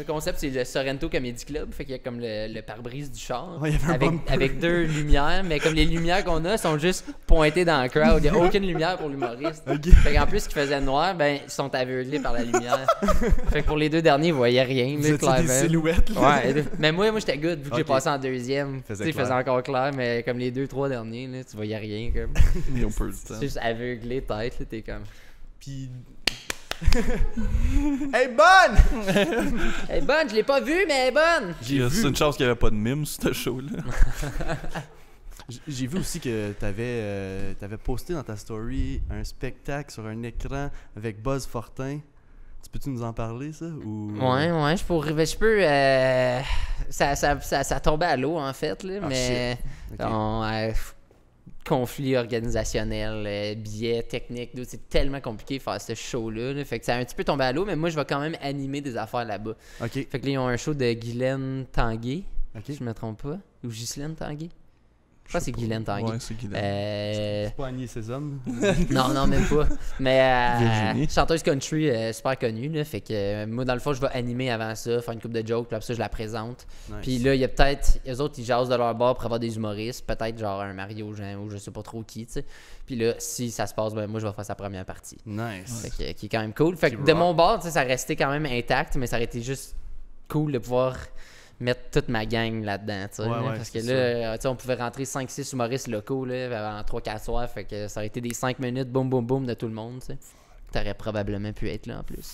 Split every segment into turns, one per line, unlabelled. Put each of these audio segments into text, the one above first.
le concept, c'est le Sorrento Comedy Club. Fait qu'il y a comme le pare-brise du char.
Ouais, il y avait
avec 2 lumières, mais comme les lumières qu'on a sont juste pointées dans le crowd. Il n'y a aucune lumière pour l'humoriste.
Okay.
Fait qu'en plus, qu'ils faisaient noir, ben, ils sont aveuglés par la lumière. Fait que pour les 2 derniers, ils voyaient rien.
Vous étiez des silhouettes. Là.
Ouais, mais moi j'étais good vu que j'ai passé en 2e. Tu sais, il
clair.
faisait encore clair, mais comme les 2-3 derniers, là, tu voyais rien. Comme.
Ils ont peu de temps.
C'est juste aveuglé, tête, là, t'es comme.
Puis. Hey, bonne!
Elle est bonne, je l'ai pas vue, mais elle est bonne!
C'est une chance qu'il n'y avait pas de mime sur ce show-là.
J'ai vu aussi que t'avais posté dans ta story un spectacle sur un écran avec Buzz Fortin. Tu peux-tu nous en parler, ça? Ou...
Ouais, je peux. Ça tombait à l'eau, en fait, là, mais.
Okay.
Conflit organisationnel, billets, techniques, c'est tellement compliqué de faire ce show-là. Là, fait que ça a un petit peu tombé à l'eau, mais moi, je vais quand même animer des affaires là-bas.
OK.
Fait que là, ils ont un show de Guylaine Tanguay.
OK.
Je me trompe pas. Ou Ghislaine Tanguay. Je pense que c'est Guylaine Tanguay.
Ouais, c'est Guylaine.
C'est pas Agnès Sésame?
Non, même pas. Mais
Virginie.
chanteuse country super connue. Là, fait que moi, dans le fond, je vais animer avant ça, faire une couple de jokes, puis après ça, je la présente.
Nice.
Puis là, il y a peut-être, eux autres, ils jasent de leur bord pour avoir des humoristes, peut-être genre un Mario Jean ou je sais pas trop qui, tu sais. Puis là, si ça se passe, ben moi, je vais faire sa première partie.
Nice.
Fait que, qui est quand même cool. Fait que de mon bord, tu sais, ça restait quand même intact, mais ça aurait été juste cool de pouvoir mettre toute ma gang là-dedans, tu sais.
Ouais,
Parce que là, tu sais, on pouvait rentrer 5-6 humoristes locaux là, en 3-4 soirs. Fait que ça aurait été des 5 minutes, boum, boum, boum de tout le monde, tu sais. T'aurais probablement pu être là en plus.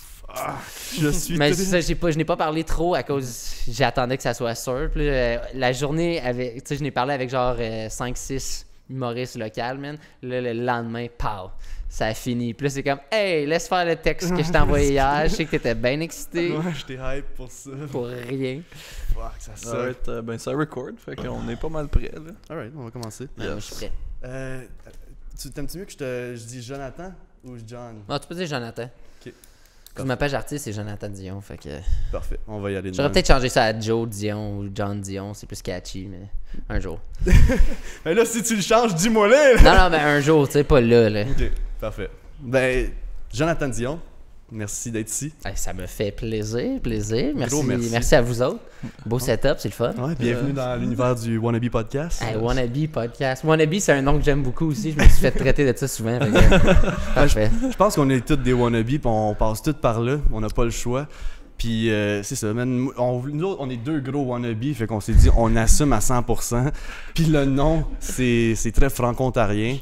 Je suis
Mais ça, je n'ai pas parlé trop à cause. J'attendais que ça soit sûr. Puis là, la journée, tu sais, je n'ai parlé avec genre 5-6 humoristes locaux, man. Là, le lendemain, pow! Ça a fini. Puis là, c'est comme, hey, laisse faire le texte que je t'ai envoyé hier. Je sais que t'étais bien excité.
Ouais, j'étais hype pour ça.
Pour rien.
Fuck, ça sort.
Alright, ben ça record, fait qu'on est pas mal prêt là.
Alright, on va commencer.
Ouais, moi, je suis prêt.
T'aimes-tu mieux que je dis Jonathan ou John?
Non, tu peux dire Jonathan.
Ok.
Parce que ma page artiste, c'est Jonathan Dion. Fait que.
Parfait, on va y aller.
J'aurais peut-être changé ça à Joe Dion ou John Dion. C'est plus catchy, mais un jour.
Mais là, si tu le changes, dis-moi là!
Non, mais un jour, tu sais, pas là.
Ok, parfait. Ben, Jonathan Dion, merci d'être ici.
Hey, ça me fait plaisir. Merci,
Gros merci.
merci à vous autres. Beau setup, c'est le fun.
Ouais, bienvenue dans l'univers du Wannabe Podcast.
Hey, Wannabe Podcast. Wannabe, c'est un nom que j'aime beaucoup aussi. Je me suis fait traiter de ça souvent. Fait que, parfait.
Je pense qu'on est tous des wannabes, puis on passe tous par là. On n'a pas le choix. Puis c'est ça, man. Nous autres, on est 2 gros wannabes, fait qu'on s'est dit, on assume à 100%. Puis le nom, c'est très franco-ontarien.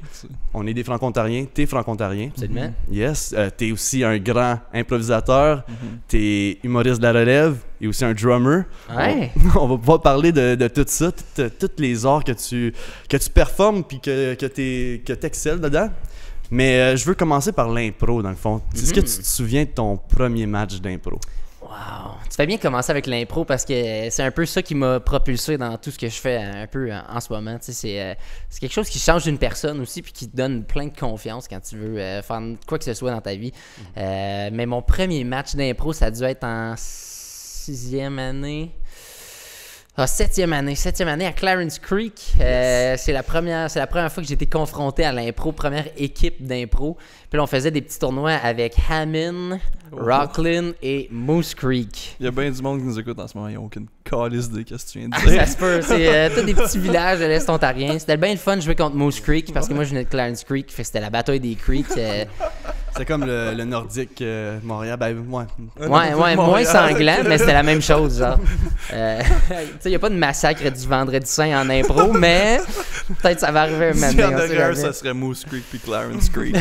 On est des franco-ontariens. T'es franco-ontarien.
Absolument.
Yes. T'es aussi un grand improvisateur. T'es humoriste de la relève et aussi un drummer.
Ouais.
On va pouvoir parler de tout ça, tous les arts que tu performes puis que t'excelles dedans. Mais je veux commencer par l'impro, dans le fond. Est-ce que tu te souviens de ton premier match d'impro?
Wow. Tu fais bien commencer avec l'impro parce que c'est un peu ça qui m'a propulsé dans tout ce que je fais un peu en ce moment. Tu sais, c'est quelque chose qui change une personne aussi puis qui te donne plein de confiance quand tu veux faire quoi que ce soit dans ta vie. Mais mon premier match d'impro, ça a dû être en 6e année. Ah, 7e année à Clarence Creek. C'est la première fois que j'ai été confronté à l'impro, première équipe d'impro. Puis là, on faisait des petits tournois avec Hammond, Rocklin et Moose Creek.
Il y a bien du monde qui nous écoute en ce moment, ils n'ont aucune calice de qu'est-ce que tu viens de
Ah,
dire.
ça se peut, c'est tous des petits villages de l'Est ontarien. C'était bien le fun de jouer contre Moose Creek parce que moi je venais de Clarence Creek, fait que c'était la bataille des creeks.
C'est comme le Nordique Montréal, ben ouais.
Ouais, moins sanglant, mais c'était la même chose, genre. Tu sais, il n'y a pas de massacre du Vendredi Saint en impro, mais peut-être ça va arriver un moment
Si y en
donné, on sait
aurait un,
jamais.
ça serait Moose Creek puis Clarence Creek.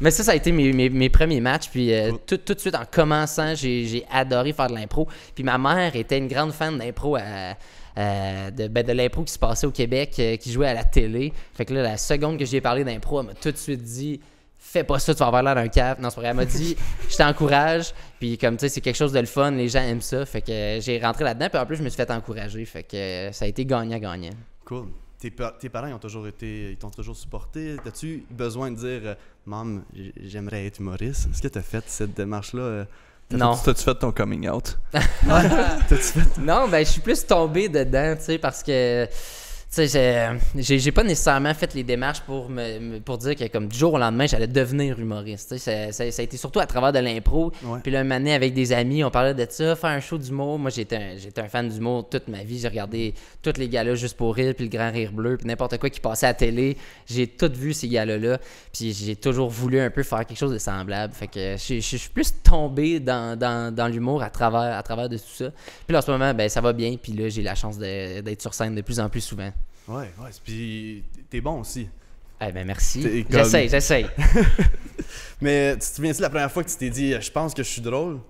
Mais ça a été mes premiers matchs. Puis tout de suite, en commençant, j'ai adoré faire de l'impro. Puis ma mère était une grande fan d'impro, de l'impro qui se passait au Québec, qui jouait à la télé. Fait que là, la seconde que j'ai parlé d'impro, elle m'a tout de suite dit « Fais pas ça, tu vas avoir l'air d'un cave. » Non, c'est pas vrai. Elle m'a dit « Je t'encourage. » Puis comme tu sais, c'est quelque chose de le fun. Les gens aiment ça. Fait que j'ai rentré là-dedans. Puis en plus, je me suis fait encourager. Fait que ça a été gagnant-gagnant.
Cool. Tes parents, ils t'ont toujours supporté. T'as-tu besoin de dire « Maman, j'aimerais être humoriste » ? Est-ce que t'as fait cette démarche-là?
Non.
T'as-tu fait ton coming out?
T'as-tu fait?
Non, ben je suis plus tombé dedans, tu sais, parce que... Tu sais, j'ai pas nécessairement fait les démarches pour dire que comme du jour au lendemain, j'allais devenir humoriste. Tu sais, ça a été surtout à travers de l'impro.
Ouais.
Puis là, un moment donné, avec des amis, on parlait de ça, faire un show d'humour. Moi, j'étais un fan d'humour toute ma vie. J'ai regardé tous les galas Juste pour rire, puis le Grand Rire Bleu, puis n'importe quoi qui passait à la télé. J'ai tout vu ces galas-là. Puis j'ai toujours voulu un peu faire quelque chose de semblable. Fait que je suis plus tombé dans l'humour à travers de tout ça. Puis là, en ce moment, ben ça va bien. Puis là, j'ai la chance d'être sur scène de plus en plus souvent.
Ouais, puis t'es bon aussi.
Eh ben merci.
T'es comme-
J'essaye.
Mais tu te souviens-tu la première fois que tu t'es dit, je pense que je suis drôle?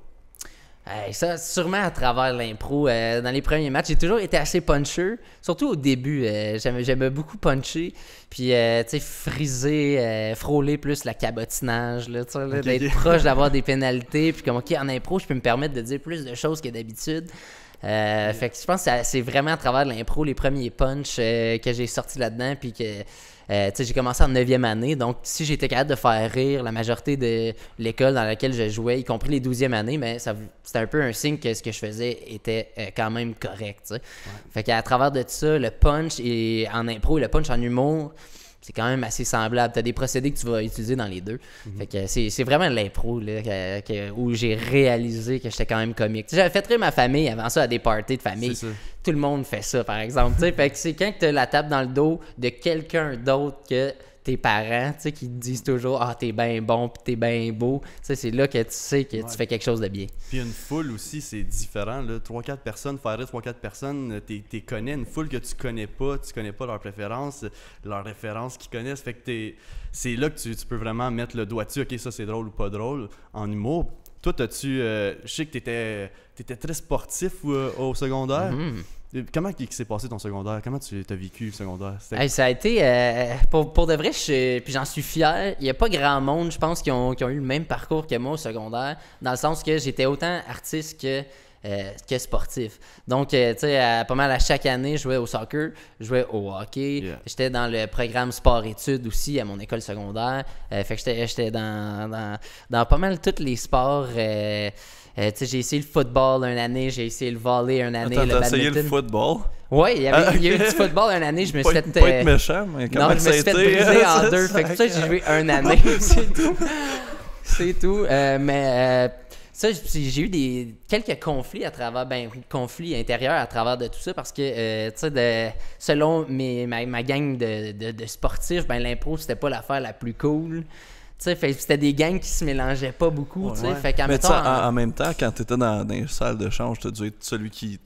Hey, ça, sûrement à travers l'impro. Dans les premiers matchs, j'ai toujours été assez puncher. Surtout au début, j'aimais beaucoup puncher. Puis, tu sais, friser, frôler plus la cabotinage, là, tu sais, là,
Ok,
d'être
ok.
proche d'avoir des pénalités. Puis comme, OK, en impro, je peux me permettre de dire plus de choses que d'habitude. Fait que je pense que c'est vraiment à travers l'impro, les premiers punchs que j'ai sortis là-dedans. Puis que, tu sais, j'ai commencé en 9e année. Donc, si j'étais capable de faire rire la majorité de l'école dans laquelle je jouais, y compris les 12e années, mais c'était un peu un signe que ce que je faisais était quand même correct, tu sais. Fait qu'à travers de ça, le punch et en impro et le punch en humour, c'est quand même assez semblable. T'as des procédés que tu vas utiliser dans les deux. Fait que c'est vraiment l'impro là, où j'ai réalisé que j'étais quand même comique. Tu sais, j'avais fait rire ma famille avant ça à des parties de famille.
C'est ça.
Tout le monde fait ça, par exemple. Tu sais, fait que c'est quand tu as la tape dans le dos de quelqu'un d'autre que tes parents, tu sais, qui te disent toujours « Ah, t'es bien bon, puis t'es bien beau. » Tu sais, c'est là que tu sais que tu fais quelque chose de bien.
Puis une foule aussi, c'est différent. 3-4 personnes, faire rire 3-4 personnes, t'es connais. Une foule que tu connais pas leurs préférences, leurs références qu'ils connaissent. Fait que c'est là que tu peux vraiment mettre le doigt dessus. OK, ça c'est drôle ou pas drôle en humour. Toi, je sais que t'étais très sportif au secondaire. Comment il s'est passé ton secondaire? Comment tu as vécu le secondaire?
Hey, ça a été, pour de vrai, puis j'en suis fier. Il n'y a pas grand monde, je pense, qui ont eu le même parcours que moi au secondaire, dans le sens que j'étais autant artiste que sportif. Donc, tu sais, pas mal à chaque année, je jouais au soccer, je jouais au hockey.
Yeah.
J'étais dans le programme sport-études aussi à mon école secondaire. Fait que j'étais dans pas mal tous les sports. Tu sais, j'ai essayé le football une année, j'ai essayé le volley une année,
Attends,
le
t'as essayé le
badminton.
football?
Ouais, il y a eu du football une année, je me suis fait...
Pas être méchant, mais comment
Non, je me
ça a
suis fait
été?
briser en deux. Fait que ça, j'ai joué une année. C'est tout. C'est tout. Ça, j'ai eu quelques conflits conflits intérieurs à travers de tout ça parce que, tu sais, selon ma gang de sportifs, l'impro, c'était pas l'affaire la plus cool. Tu sais, c'était des gangs qui se mélangeaient pas beaucoup, tu sais.
Ouais.
Fait qu'en
Mais tu
mettant
sais, en même temps, quand t'étais dans les salles de change, t'as dû être celui qui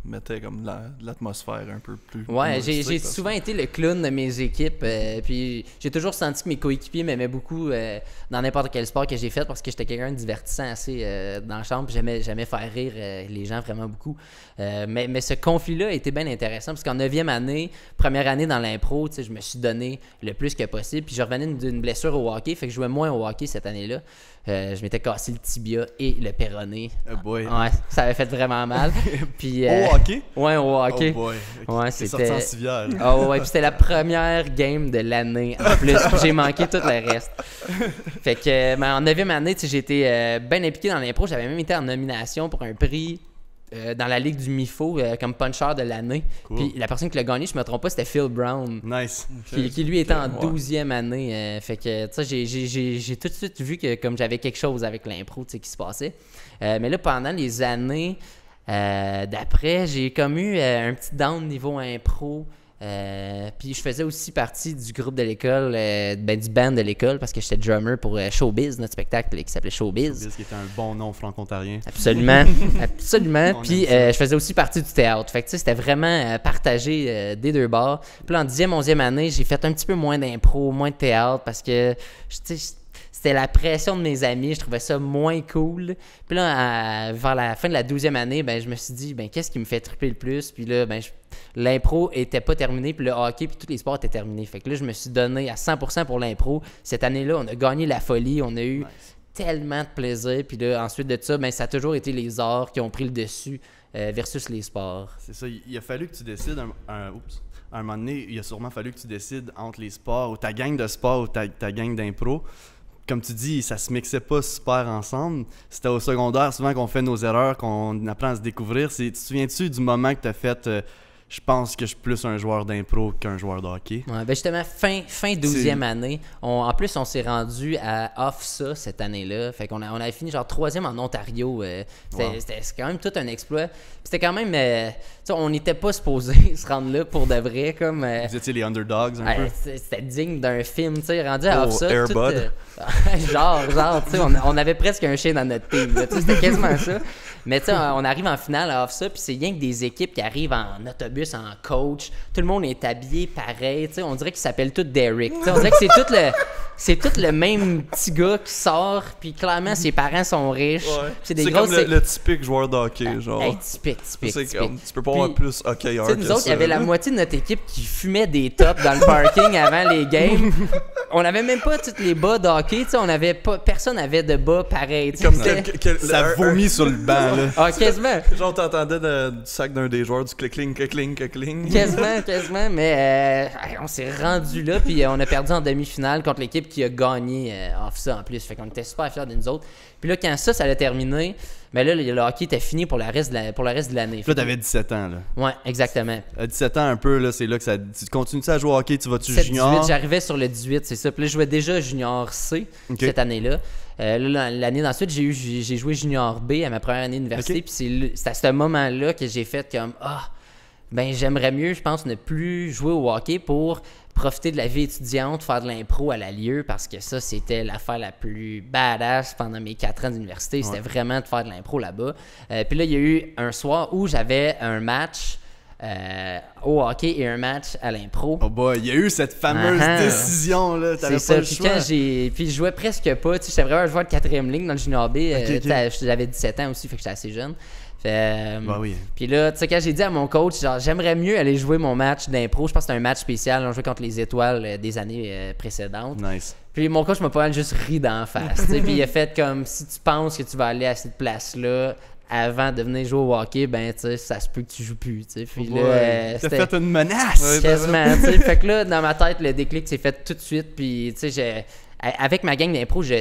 mettait comme de l'atmosphère un peu plus...
Ouais, j'ai
humoristique,
souvent été le clown de mes équipes. Puis j'ai toujours senti que mes coéquipiers m'aimaient beaucoup dans n'importe quel sport que j'ai fait parce que j'étais quelqu'un de divertissant assez dans la chambre. Puis j'aimais faire rire les gens vraiment beaucoup. Mais ce conflit-là a été bien intéressant parce qu'en 9e année, première année dans l'impro, tu sais, je me suis donné le plus que possible. Puis je revenais d'une blessure au hockey, fait que je jouais moins au hockey cette année-là. Je m'étais cassé le tibia et le péroné.
Oh boy.
Ouais, ça avait fait vraiment mal. Puis,
Au hockey?
Ouais, au hockey.
Oh boy.
Ouais,
T'es
c'était...
sorti en civière.
Oh ouais, puis c'était la première game de l'année en plus. Puis j'ai manqué tout le reste. Fait que en 9e année, tu sais, j'ai été bien impliqué dans l'impro. J'avais même été en nomination pour un prix dans la Ligue du MIFO comme puncher de l'année.
Cool.
Puis la personne qui l'a gagné, je me trompe pas, c'était Phil Brown.
Nice.
Qui lui était en
Ouais.
12e année. Fait que, tu sais, j'ai tout de suite vu que comme j'avais quelque chose avec l'impro, tu sais, qui se passait. Mais là, pendant les années d'après, j'ai comme eu un petit down niveau impro. Puis je faisais aussi partie du groupe de l'école, du band de l'école, parce que j'étais drummer pour Showbiz, notre spectacle qui s'appelait Showbiz.
Showbiz, qui était un bon nom franco-ontarien.
Absolument, absolument.
On
Puis
aime ça.
je faisais aussi partie du théâtre. Fait que tu sais, c'était vraiment partagé des deux bords. Puis là, en 10e, 11e année, j'ai fait un petit peu moins d'impro, moins de théâtre, parce que tu sais, c'était la pression de mes amis, je trouvais ça moins cool. Puis là, vers la fin de la 12e année, je me suis dit, qu'est-ce qui me fait triper le plus? Puis là, l'impro était pas terminé, puis le hockey, puis tous les sports étaient terminés. Fait que là, je me suis donné à 100% pour l'impro. Cette année-là, on a gagné la folie, on a eu tellement de plaisir. Puis là, ensuite de ça, ça a toujours été les arts qui ont pris le dessus versus les sports.
C'est ça, il a fallu que tu décides à un moment donné, il a sûrement fallu que tu décides entre les sports, ou ta gang de sport ou ta gang d'impro. Comme tu dis, ça se mixait pas super ensemble. C'était au secondaire souvent qu'on fait nos erreurs, qu'on apprend à se découvrir. Tu te souviens-tu du moment que tu as fait je pense que je suis plus un joueur d'impro qu'un joueur de hockey.
Ouais, ben justement, fin 12e année, en plus, on s'est rendu à OFSA cette année-là. Fait qu'on on avait fini genre 3e en Ontario. C'était quand même tout un exploit. Puis c'était quand même... on n'était pas supposé se rendre là pour de vrai. Comme,
Vous étiez les underdogs un peu?
C'était digne d'un film, tu sais, rendu à OFSA.
Air Bud.
genre, tu sais, on avait presque un chien dans notre team. C'était quasiment ça. Mais tu sais, on arrive en finale à OFSA, puis c'est rien que des équipes qui arrivent en autobus, en coach. Tout le monde est habillé pareil. Tu sais, on dirait qu'ils s'appellent tous Derek. Tu sais, on dirait que c'est tout le même petit gars qui sort, puis clairement, ses parents sont riches.
Ouais.
C'est des
c'est
grosses...
comme le typique joueur de hockey, genre.
Hey, typique.
C'est comme, tu peux pas avoir plus hockeyeur
Tu sais, nous autres, il y avait la moitié de notre équipe qui fumait des tops dans le parking avant les games. On avait même pas tous les bas de hockey, tu sais, on avait pas... Personne avait de bas pareil. Tu sais,
Comme
c'était-
Ça vomit sur le banc, là.
Ah, quasiment.
Genre, t'entendais du sac d'un des joueurs du click-cling.
Quasiment, mais on s'est rendu là, puis on a perdu en demi-finale contre l'équipe qui a gagné OFSA en plus. Fait qu'on était super fiers de nous autres. Puis là, quand ça a terminé, mais là, le hockey était fini pour le reste de l'année.
Là, t'avais 17 ans, là.
Ouais, exactement.
À 17 ans, un peu, là, c'est là que ça... Tu continues à jouer au hockey, tu vas-tu
7-18,
junior?
j'arrivais sur le 18, c'est ça. Puis là, je jouais déjà junior C cette année-là. Là, l'année d'ensuite, j'ai joué junior B à ma première année d'université.
Ok.
Puis c'est à ce moment-là que j'ai fait comme ben j'aimerais mieux, je pense, ne plus jouer au hockey pour profiter de la vie étudiante, faire de l'impro à la Lieu, parce que ça, c'était l'affaire la plus badass pendant mes 4 ans d'université. C'était vraiment de faire de l'impro là-bas. Puis là, il y a eu un soir où j'avais un match au hockey et un match à l'impro.
Oh boy, il y a eu cette fameuse décision-là. T'avais
C'est
pas
ça.
le
Puis
choix.
quand puis je jouais presque pas. Tu sais, j'étais vraiment un joueur de 4e ligne dans le junior B. J'avais 17 ans aussi, fait que j'étais assez jeune.
Bah oui.
Puis là, tu sais, quand j'ai dit à mon coach, genre, j'aimerais mieux aller jouer mon match d'impro. Je pense que c'était un match spécial. On jouait contre les Étoiles des années précédentes.
Nice.
Puis mon coach m'a pas mal juste ri d'en face. Tu sais, puis il a fait comme si tu penses que tu vas aller à cette place-là avant de venir jouer au hockey, ben tu sais, ça se peut que tu joues plus. Tu sais. Puis là,
T'as fait une menace!
Ouais,
quasiment, tu sais. Fait que là, dans ma tête, le déclic s'est fait tout de suite. Puis, tu sais, avec ma gang d'impro, je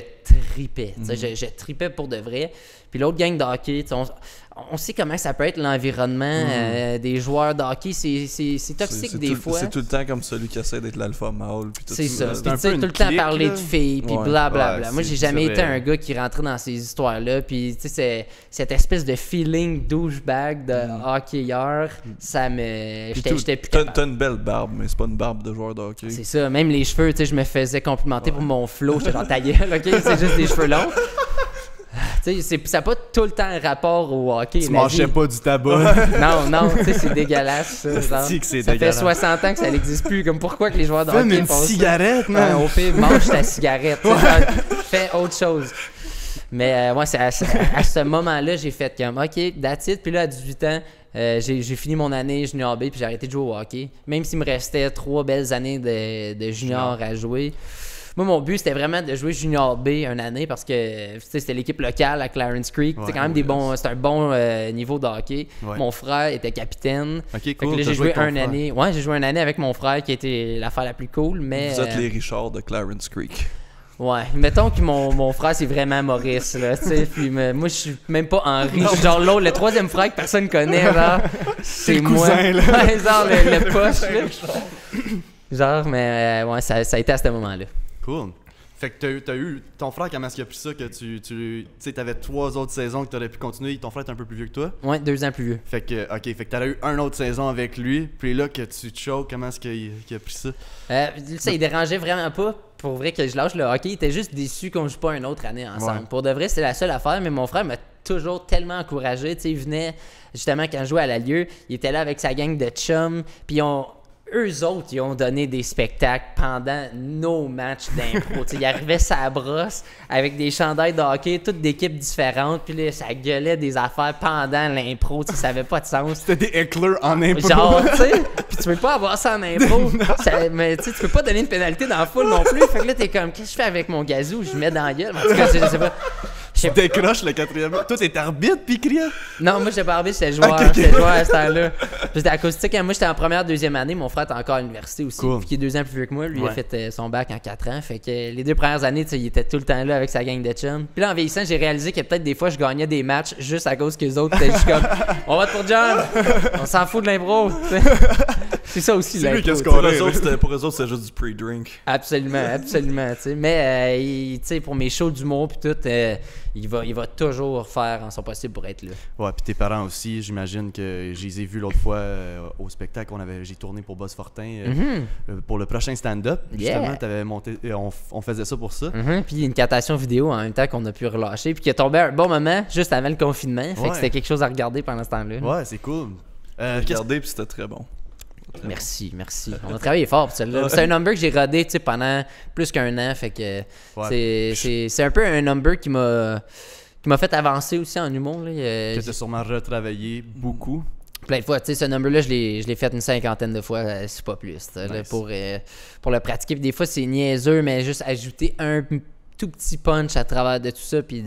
tripais. Tu sais, je tripais pour de vrai. Puis l'autre gang de hockey, tu sais, on sait comment ça peut être l'environnement des joueurs de hockey. C'est toxique des fois.
C'est tout le temps comme celui qui essaie d'être l'alpha mâle. puis tout
C'est ça.
C'est
Puis
un
tu sais,
peu
tout le
une
temps
clique,
parler
là.
de filles, puis
Ouais.
blablabla.
Ouais,
Moi, j'ai
c'est
jamais été
vrai.
un gars qui rentrait dans ces histoires-là. Puis, tu sais, cette espèce de feeling douchebag de hockeyeur, ça me... J'étais plus capable.
T'as une belle barbe, mais c'est pas une barbe de joueur de hockey.
C'est ça, même les cheveux, tu sais, je me faisais complimenter pour mon flow. J'étais genre ta gueule, ok? C'est juste des cheveux longs. Tu sais, ça n'a pas tout le temps un rapport au hockey.
Tu
ma
mâchais
vie.
pas du tabac.
Non, tu sais, c'est dégueulasse, ça. Genre.
C'est que c'est
Ça fait
dégueulasse.
60 ans que ça n'existe plus. Comme pourquoi que les joueurs de
Fume
hockey
une
font ça?
cigarette,
Ouais,
man!
au pire, mange ta cigarette. Tu sais, genre, fais autre chose. Mais ouais, c'est à ce moment-là, j'ai fait comme, OK, that's it. Puis là, à 18 ans, j'ai fini mon année junior B, puis j'ai arrêté de jouer au hockey. Même s'il me restait 3 belles années de junior à jouer. Moi, mon but, c'était vraiment de jouer junior B une année parce que tu sais, c'était l'équipe locale à Clarence Creek.
Ouais,
C'est quand même c'était un bon niveau de hockey.
Ouais.
Mon frère était capitaine.
Ok,
Fait que
cool.
là,
t'as
j'ai joué
avec ton
une
frère.
année. Ouais, j'ai joué une année avec mon frère qui était l'affaire la plus cool. Mais,
Vous êtes les Richards de Clarence Creek.
Ouais, mettons que mon frère, c'est vraiment Maurice, là, tu sais. Puis moi, je suis même pas Henri. Je suis genre l'autre, le troisième frère que personne connaît, genre. C'est
le
moi.
cousin, là.
Ouais, genre le poche, là. Genre, mais ouais, ça a été à ce moment-là.
Cool. Fait que t'as eu... Ton frère, comment est-ce qu'il a pris ça que tu sais, t'avais 3 autres saisons que t'aurais pu continuer. Ton frère est un peu plus vieux que toi.
Ouais, 2 ans plus vieux.
Fait que, OK, fait que t'as eu une autre saison avec lui. Puis là, que tu te choques, comment est-ce qu'il a pris ça?
Ça, il dérangeait vraiment pas. Pour vrai que je lâche le hockey, il était juste déçu qu'on joue pas une autre année ensemble.
Ouais.
Pour de vrai, c'est la seule affaire, mais mon frère m'a toujours tellement encouragé. Tu sais, il venait, justement, quand je jouais à la Lieu, il était là avec sa gang de chums, puis eux autres, ils ont donné des spectacles pendant nos matchs d'impro. Ils arrivaient sa brosse avec des chandails de hockey, toutes d'équipes différentes, puis là, ça gueulait des affaires pendant l'impro. Ça avait pas de sens.
C'était des hecklers en impro.
Genre, tu sais, pis tu peux pas avoir ça en impro. Mais tu sais, tu peux pas donner une pénalité dans la foule non plus. Fait que là, t'es comme, qu'est-ce que je fais avec mon gazou? Je mets dans la gueule. En tout cas, je sais pas.
Tu décroches le 4e. Toi, t'es arbitre, puis criant?
Non, moi, j'étais pas arbitre, j'étais joueur.
Ok, ok.
J'étais joueur à ce temps-là. Puis c'était acoustique. Moi, j'étais en première, deuxième année. Mon frère était encore à l'université aussi.
Cool.
Qui est 2 ans plus vieux que moi. Lui, il a
Ouais.
fait son bac en 4 ans. Fait que les 2 premières années, tu sais, il était tout le temps là avec sa gang de chums. Puis là, en vieillissant, j'ai réalisé que peut-être des fois, je gagnais des matchs juste à cause que les autres étaient juste comme on va pour John, on s'en fout de l'impro. Tu sais. C'est ça aussi,
C'est lui
l'impro.
qui a
tu sais.
scoré.
Pour eux autres, c'était juste du pre-drink.
Absolument, absolument. Tu sais. Mais tu sais, pour mes shows d'humour puis tout, il va toujours faire en son possible pour être là.
Ouais, puis tes parents aussi, j'imagine que je les ai vus l'autre fois au spectacle. J'ai tourné pour Boss Fortin pour le prochain stand-up.
Yeah.
Justement, t'avais monté, on faisait ça pour ça.
Puis une captation vidéo en même temps qu'on a pu relâcher, puis qui est tombé à un bon moment juste avant le confinement. Fait
Ouais.
que c'était quelque chose à regarder pendant ce temps-là.
Ouais, c'est cool.
Regardez, puis c'était très bon.
Merci. On a travaillé fort pour celle-là. C'est un number que j'ai rodé pendant plus qu'1 an. Fait que c'est un peu un number qui m'a fait avancer aussi en humour. Là.
Que t'as sûrement retravaillé beaucoup.
Plein de fois. Tu sais, ce number-là, je l'ai fait une 50aine de fois, c'est pas plus. Là,
Nice.
pour le pratiquer. Puis des fois, c'est niaiseux, mais juste ajouter un tout petit punch à travers de tout ça. Puis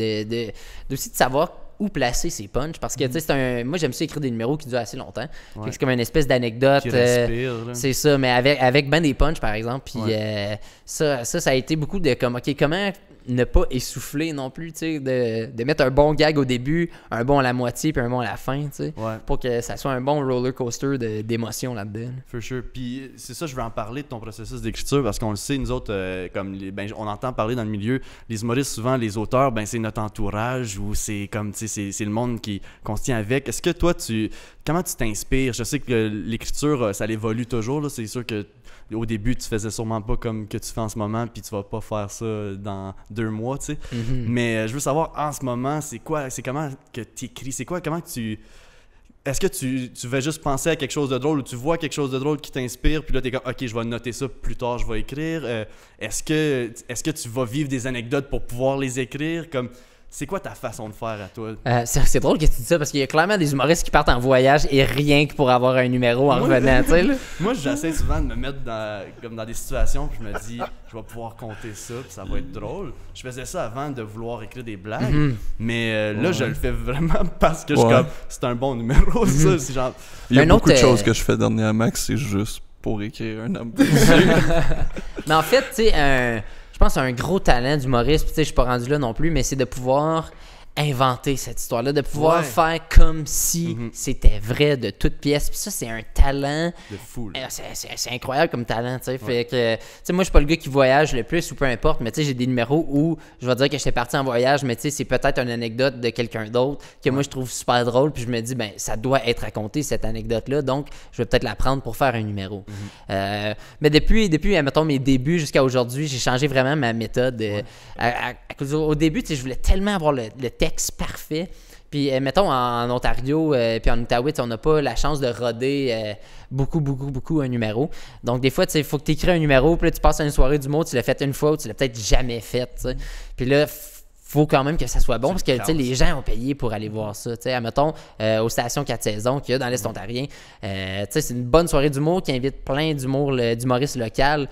aussi de savoir où placer ses punchs. Parce que, tu sais, moi, j'aime ça écrire des numéros qui durent assez longtemps. Fait que c'est comme une espèce d'anecdote.
Qui respire, là.
C'est ça, mais avec ben des punchs, par exemple. Puis
Ouais.
ça a été beaucoup de comme, OK, comment ne pas essouffler non plus, tu sais, de mettre un bon gag au début, un bon à la moitié, puis un bon à la fin, tu sais,
Ouais.
pour que ça soit un bon roller coaster d'émotions là-dedans.
For sure. Puis c'est ça, je veux en parler de ton processus d'écriture parce qu'on le sait, nous autres, on entend parler dans le milieu, les humoristes, souvent, les auteurs, c'est notre entourage ou c'est comme, tu sais, c'est le monde qu'on se tient avec. Est-ce que toi, comment tu t'inspires? Je sais que l'écriture, ça évolue toujours, là. C'est sûr que au début, tu faisais sûrement pas comme que tu fais en ce moment, puis tu vas pas faire ça dans 2 mois, tu sais.
Mm-hmm.
Mais je veux savoir, en ce moment, c'est comment que tu écris? C'est quoi, comment que tu... Est-ce que tu vas juste penser à quelque chose de drôle ou tu vois quelque chose de drôle qui t'inspire, puis là, t'es comme, OK, je vais noter ça, plus tard, je vais écrire. Est-ce que tu vas vivre des anecdotes pour pouvoir les écrire? Comme, c'est quoi ta façon de faire à toi?
C'est drôle que tu dis ça parce qu'il y a clairement des humoristes qui partent en voyage et rien que pour avoir un numéro en revenant, tu sais, là.
Moi, j'essaie souvent de me mettre comme dans des situations, puis je me dis, je vais pouvoir compter ça, puis ça va être drôle. Je faisais ça avant de vouloir écrire des blagues, mais là, je le fais vraiment parce que je suis comme, c'est un bon numéro, ça. C'est genre...
Il y a
Un
beaucoup
autre,
de choses que je fais dernièrement que c'est juste pour écrire un number.
Mais en fait, tu sais, je pense que c'est un gros talent d'humoriste, puis tu sais, je suis pas rendu là non plus, mais c'est de pouvoir inventer cette histoire-là, de pouvoir faire comme si c'était vrai de toute pièce. Puis ça, c'est un talent.
De fou, là.
C'est incroyable comme talent, tu sais. Fait que, tu sais, moi, je suis pas le gars qui voyage le plus ou peu importe, mais tu sais, j'ai des numéros où je vais dire que j'étais parti en voyage, mais tu sais, c'est peut-être une anecdote de quelqu'un d'autre que moi, je trouve super drôle. Puis je me dis, ça doit être raconté, cette anecdote-là. Donc, je vais peut-être la prendre pour faire un numéro. Mais depuis, mettons, mes débuts jusqu'à aujourd'hui, j'ai changé vraiment ma méthode. Au début, tu sais, je voulais tellement avoir le texte parfait. Puis, mettons, en Ontario puis en Outaouais, on n'a pas la chance de roder beaucoup un numéro. Donc, des fois, il faut que tu écris un numéro, puis là, tu passes à une soirée d'humour, tu l'as fait une fois ou tu l'as peut-être jamais fait. T'sais. Puis là, faut quand même que ça soit bon parce que les gens ont payé pour aller voir ça. Mettons, aux stations 4 saisons qu'il y a dans l'Est ontarien, c'est une bonne soirée d'humour qui invite plein d'humoristes locaux.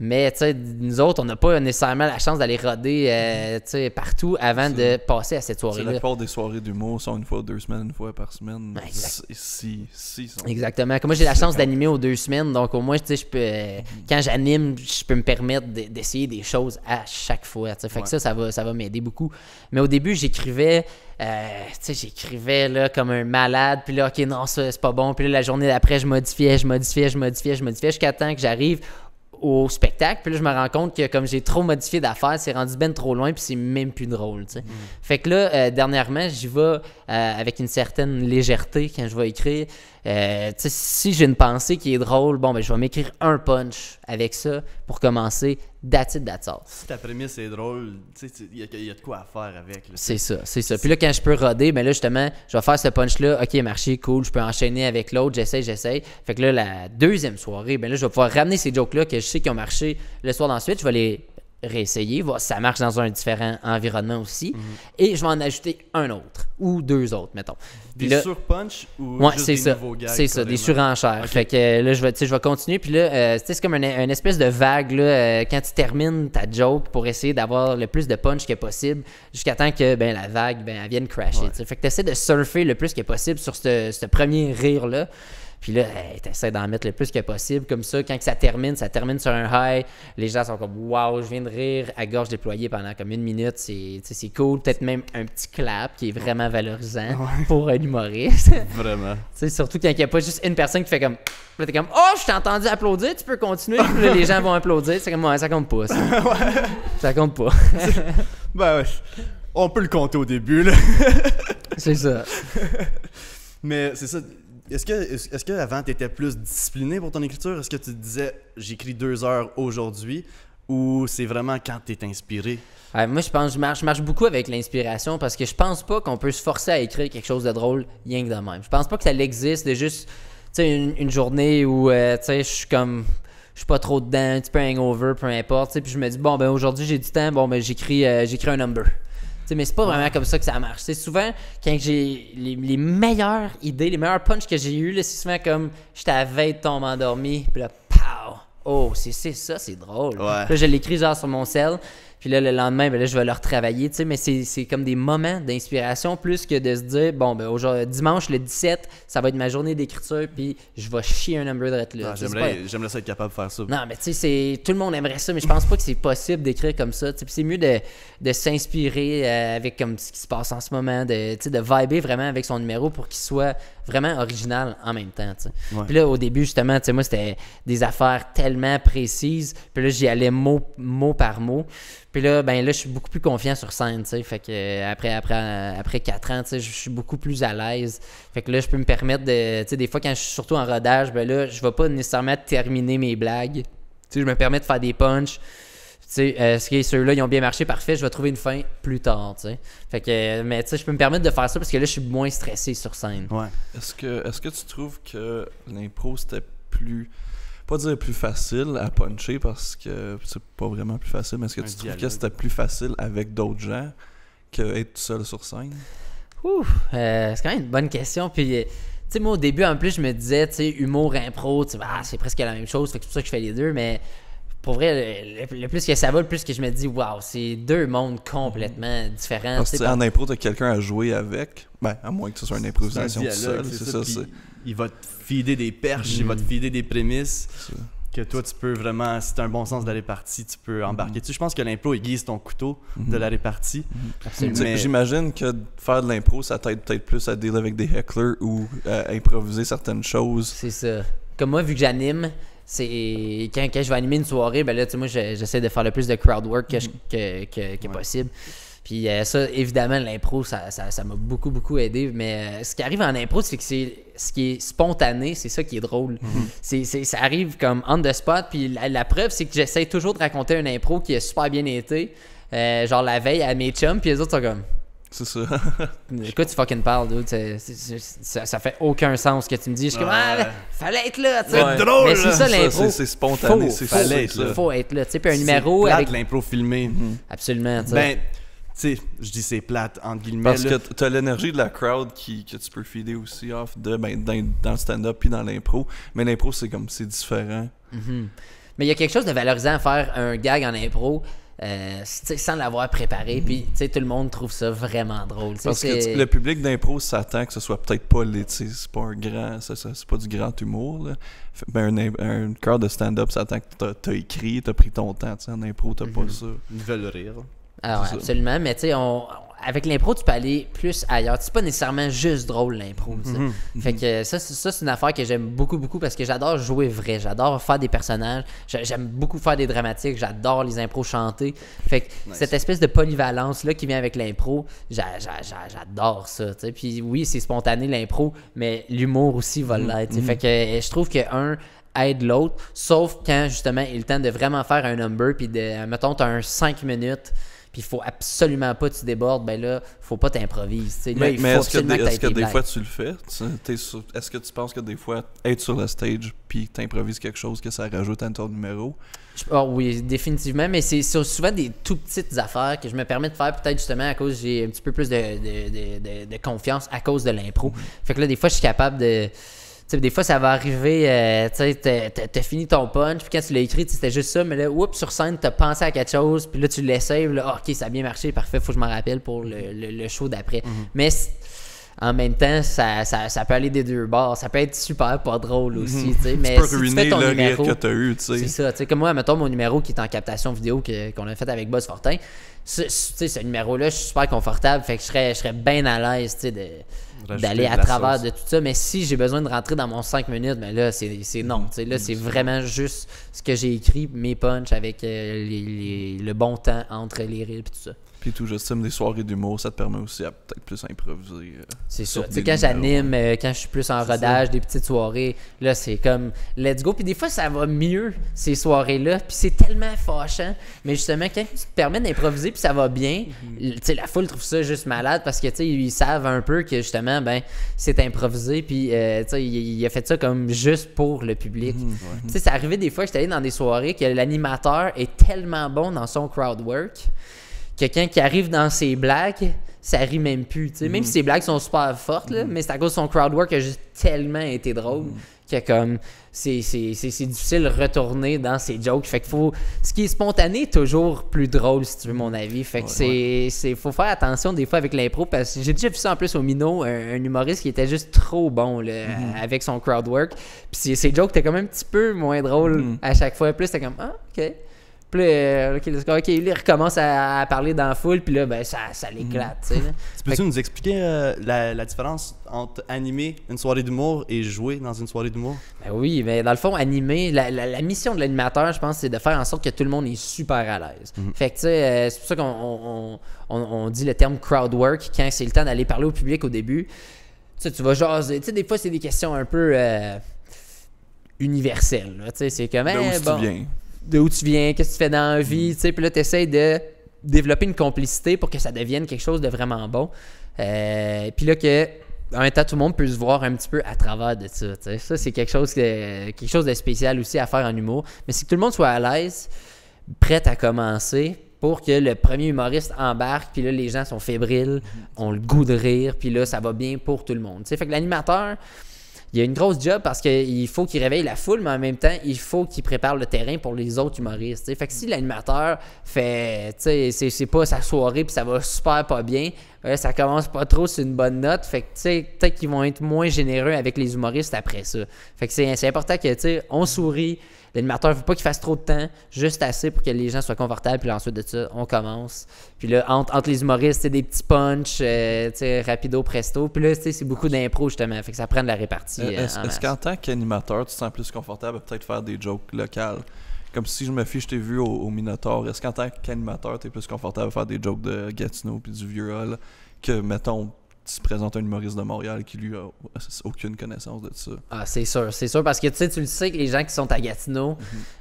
Mais nous autres, on n'a pas nécessairement la chance d'aller roder partout avant de passer à cette soirée-là.
La plupart des soirées d'humour sont 1 fois 2 semaines, 1 fois par semaine.
Exact.
Exactement.
Comme moi, j'ai la chance d'animer aux 2 semaines, donc au moins, je peux, quand j'anime, je peux me permettre d'essayer des choses à chaque fois. Fait que ça va m'aider beaucoup. Mais au début, j'écrivais là, comme un malade, puis là, OK, non, ça, c'est pas bon. Puis là, la journée d'après, je modifiais jusqu'à temps que j'arrive au spectacle, puis là je me rends compte que comme j'ai trop modifié d'affaires, c'est rendu ben trop loin, puis c'est même plus drôle, tu sais. Fait que là, dernièrement, j'y vais avec une certaine légèreté quand je vais écrire. Si j'ai une pensée qui est drôle, je vais m'écrire un punch avec ça pour commencer. That's it.
Si ta prémisse est drôle, il y a de quoi à faire avec. Là,
c'est ça. Puis là, quand je peux roder, là, justement, je vais faire ce punch-là. OK, marché, cool, je peux enchaîner avec l'autre, j'essaie. Fait que là, la deuxième soirée, là, je vais pouvoir ramener ces jokes-là que je sais qui ont marché le soir d'ensuite. Je vais les réessayer, voir si ça marche dans un différent environnement aussi. Et je vais en ajouter un autre ou 2 autres, mettons. Puis
Des
là,
surpunch ou
ouais,
juste
c'est
des
ça.
nouveaux gags?
C'est ça, des
carrément?
surenchères.
Ok.
Fait que là, je vais continuer. Puis là, c'est comme une espèce de vague, là, quand tu termines ta joke pour essayer d'avoir le plus de punch que possible jusqu'à temps que ben, la vague elle vienne crasher.
Ouais.
T'sais. Fait que tu essaies de surfer le plus que possible sur ce premier rire-là. Puis là, tu essaies d'en mettre le plus que possible. Comme ça, quand ça termine sur un high. Les gens sont comme « Wow, je viens de rire à gorge déployée pendant comme 1 minute. » C'est cool. Peut-être même un petit clap qui est vraiment valorisant pour un humoriste.
Vraiment.
Surtout quand il n'y a pas juste une personne qui fait comme... Là, t'es comme « Oh, je t'ai entendu applaudir, tu peux continuer. » Puis là, les gens vont applaudir. C'est comme « Ouais, ça compte pas, ça. Ça compte pas. »
Ben ouais. On peut le compter au début, là.
C'est ça.
Mais c'est ça. Est-ce que avant tu étais plus discipliné pour ton écriture? Est-ce que tu te disais j'écris 2 heures aujourd'hui ou c'est vraiment quand tu es inspiré?
Moi, je pense que je marche beaucoup avec l'inspiration parce que je pense pas qu'on peut se forcer à écrire quelque chose de drôle rien que de même. Je pense pas que ça existe de juste une journée où tu sais, je suis comme... Je suis pas trop dedans, un petit peu hangover, peu importe. Puis je me dis, bon, ben aujourd'hui j'ai du temps, bon, ben j'écris un number. Mais c'est pas vraiment comme ça que ça marche. C'est souvent, quand j'ai les meilleures idées, les meilleurs punchs que j'ai eu, c'est souvent comme j'étais à la veille de tomber endormi, puis là, pow! Oh, c'est ça, c'est drôle.
Ouais.
Puis là, je l'écris genre sur mon cell, puis là, le lendemain, ben là, je vais le retravailler, mais c'est comme des moments d'inspiration plus que de se dire, bon, ben aujourd'hui, dimanche le 17, ça va être ma journée d'écriture, puis je vais chier un number de là.
Ah, j'aimerais ça être capable de faire ça.
Non, mais tu sais, tout le monde aimerait ça, mais je pense pas que c'est possible d'écrire comme ça. Puis c'est mieux de s'inspirer avec comme ce qui se passe en ce moment, de vibrer vraiment avec son numéro pour qu'il soit vraiment original en même temps.
Ouais.
Puis là, au début, justement, moi, c'était des affaires tellement précises. Puis là, j'y allais mot par mot. Puis là, ben là, je suis beaucoup plus confiant sur scène, tu sais. Fait que après 4 ans, tu sais, je suis beaucoup plus à l'aise. Fait que là, je peux me permettre de, tu sais, des fois, quand je suis surtout en rodage, ben là, je vais pas nécessairement terminer mes blagues. Tu sais, je me permets de faire des punchs. Tu sais, ceux-là, ils ont bien marché, parfait, je vais trouver une fin plus tard, tu sais. Fait que, mais tu sais, je peux me permettre de faire ça parce que là, je suis moins stressé sur scène.
Ouais.
Est-ce que tu trouves que l'impro c'était plus, pas dire plus facile à puncher parce que c'est pas vraiment plus facile, mais est-ce que tu trouves que c'était plus facile avec d'autres gens qu'être tout seul sur scène?
C'est quand même une bonne question. Puis, tu sais, moi, au début, en plus, je me disais, tu sais, humour, impro, tu sais, c'est presque la même chose, fait que c'est pour ça que je fais les deux, mais pour vrai, le plus que ça va, le plus que je me dis, waouh, c'est 2 mondes complètement différents.
Parce que en impro, t'as quelqu'un à jouer avec, ben, à moins que ce soit une improvisation tout seul, c'est ça.
Il va te feeder des perches, il va te feeder des prémices. Que toi, tu peux vraiment, si tu as un bon sens de la répartie, tu peux embarquer dessus. Je pense que l'impro aiguise ton couteau de la répartie.
Absolument.
Mais-
J'imagine que faire de l'impro, ça t'aide peut-être plus à dealer avec des hecklers ou à improviser certaines choses.
C'est ça. Comme moi, vu que j'anime, c'est quand je vais animer une soirée, ben là, tu sais, moi, j'essaie de faire le plus de crowd work que possible. Puis ça, évidemment, l'impro, ça m'a beaucoup aidé. Mais ce qui arrive en impro, c'est que ce qui est spontané, c'est ça qui est drôle. Ça arrive comme on the spot. Puis la preuve, c'est que j'essaie toujours de raconter un impro qui a super bien été. Genre la veille à mes chums, puis les autres sont comme...
C'est ça.
Écoute, tu fucking parles, dude. Ça fait aucun sens ce que tu me dis. Je suis comme, fallait être là, tu sais.
Ouais.
drôle,
Mais c'est ça l'impro.
C'est spontané,
Faut-
c'est
fallait
ça.
être là.
Faut être là. Tu sais, puis un
C'est
numéro
plate,
avec.
l'impro filmé.
Absolument, tu sais.
Ben, tu sais, je dis c'est plate, entre guillemets.
Parce
là.
que t'as l'énergie de la crowd que tu peux feeder aussi off dans le stand-up puis dans l'impro. Mais l'impro, c'est différent.
Mais il y a quelque chose de valorisant à faire un gag en impro. Tu sais, sans l'avoir préparé, puis tu sais, tout le monde trouve ça vraiment drôle. Tu sais,
Parce que le public d'impro s'attend que ce soit peut-être pas c'est pas un grand, c'est pas du grand humour. Là. Ben, un crowd de stand-up s'attend que t'as écrit, t'as pris ton temps. En impro, t'as pas ça.
Ils veulent rire.
Ah ouais,
c'est ça.
absolument, mais tu sais, avec l'impro, tu peux aller plus ailleurs. C'est pas nécessairement juste drôle, l'impro. Tu sais. Fait que ça, c'est une affaire que j'aime beaucoup parce que j'adore jouer vrai. J'adore faire des personnages. J'aime beaucoup faire des dramatiques. J'adore les impros chantés. Fait que cette espèce de polyvalence-là qui vient avec l'impro, j'adore ça. Tu sais. Puis oui, c'est spontané, l'impro, mais l'humour aussi va l'être. Tu sais. Fait que je trouve que aide l'autre, sauf quand justement il est le temps de vraiment faire un number, puis mettons, t'as un 5 minutes. puis il faut absolument pas que tu débordes, ben là, faut pas t'improviser.
Mais est-ce que des fois tu le fais? Est-ce que tu penses que des fois, être sur le stage puis t'improvises quelque chose que ça rajoute à ton numéro?
Oui, définitivement, mais c'est souvent des tout petites affaires que je me permets de faire peut-être justement à cause j'ai un petit peu plus de confiance à cause de l'impro. Fait que là, des fois, je suis capable de... Tu sais, des fois, ça va arriver, tu sais, t'as fini ton punch, puis quand tu l'as écrit, c'était juste ça, mais là, oups, sur scène, t'as pensé à quelque chose, puis là, tu l'essayes, là, ok, ça a bien marché, parfait, faut que je m'en rappelle pour le show d'après. Mais en même temps, ça peut aller des deux bords, ça peut être super pas drôle aussi, tu sais, mais
tu peux
si tu
ruiner
fais ton
le
numéro,
rire que t'as eu, tu sais.
c'est ça, tu sais, comme moi, mettons mon numéro qui est en captation vidéo qu'on a fait avec Buzz Fortin, tu sais, ce numéro-là, je suis super confortable, fait que je serais bien à l'aise, tu sais, d'aller à travers de tout ça, mais si j'ai besoin de rentrer dans mon 5 minutes, mais là c'est non, tu sais, là c'est vraiment juste ce que j'ai écrit, mes punchs avec le bon temps entre les rires et tout ça.
Puis tout, j'estime des soirées d'humour, ça te permet aussi à peut-être plus improviser.
C'est ça. Tu sais, quand j'anime, quand je suis plus en rodage, des petites soirées, là, c'est comme let's go. Puis des fois, ça va mieux, ces soirées-là. Puis c'est tellement fâchant. Mais justement, quand tu te permets d'improviser, puis ça va bien, tu sais, la foule trouve ça juste malade parce que, tu sais, ils savent un peu que justement, ben, c'est improvisé. Puis, tu sais, il a fait ça comme juste pour le public. Tu sais, c'est arrivé des fois que j'étais allé dans des soirées que l'animateur est tellement bon dans son crowd work. Quelqu'un qui arrive dans ses blagues, ça rit même plus. Même si ses blagues sont super fortes, là, mais c'est à cause de son crowd work qui a juste tellement été drôle que comme c'est difficile de retourner dans ses jokes. Fait que ce qui est spontané est toujours plus drôle, si tu veux mon avis. Fait que faut faire attention des fois avec l'impro parce que j'ai déjà vu ça en plus au Mino, un humoriste qui était juste trop bon là, avec son crowd work. Puis ses jokes étaient quand même un petit peu moins drôles à chaque fois. Plus c'était comme ok. Puis là, OK, il recommence à parler dans la foule, puis là, ben, ça l'éclate, tu sais.
Peux-tu nous expliquer la différence entre animer une soirée d'humour et jouer dans une soirée d'humour?
Ben oui, mais dans le fond, animer, la mission de l'animateur, je pense, c'est de faire en sorte que tout le monde est super à l'aise. Fait que, tu sais, c'est pour ça qu'on dit le terme crowd work quand c'est le temps d'aller parler au public au début. Tu sais, tu vas jaser. Tu sais, des fois, c'est des questions un peu universelles, tu sais, c'est comme... De où tu viens, qu'est-ce que tu fais dans la vie, tu sais, puis là, tu essaies de développer une complicité pour que ça devienne quelque chose de vraiment bon. Puis là, en même temps, tout le monde peut se voir un petit peu à travers de ça, tu sais. Ça, c'est quelque chose de spécial aussi à faire en humour. Mais c'est que tout le monde soit à l'aise, prêt à commencer pour que le premier humoriste embarque, puis là, les gens sont fébriles, ont le goût de rire, puis là, ça va bien pour tout le monde. Tu sais, fait que l'animateur... Il y a une grosse job parce qu'il faut qu'il réveille la foule, mais en même temps, il faut qu'il prépare le terrain pour les autres humoristes. T'sais. Fait que si l'animateur fait, tu sais, c'est pas sa soirée puis ça va super pas bien, ça commence pas trop sur une bonne note. Fait que, tu sais, peut-être qu'ils vont être moins généreux avec les humoristes après ça. Fait que c'est important que, tu sais, on sourit. L'animateur ne veut pas qu'il fasse trop de temps, juste assez pour que les gens soient confortables. Puis là, ensuite de ça, on commence. Puis là, entre les humoristes, c'est des petits punchs, rapido, presto. Puis là, c'est beaucoup d'impro, justement. Fait que ça prend de la répartie.
Est-ce qu'en tant qu'animateur, tu te sens plus confortable à peut-être faire des jokes locales? Comme si je me fiche, je t'ai vu au Minotaur. Est-ce qu'en tant qu'animateur, tu es plus confortable à faire des jokes de Gatineau puis du Vieux-Hall que, mettons, tu te présentes un humoriste de Montréal qui lui a aucune connaissance de ça? Ah, c'est
sûr, parce que tu le sais que les gens qui sont à Gatineau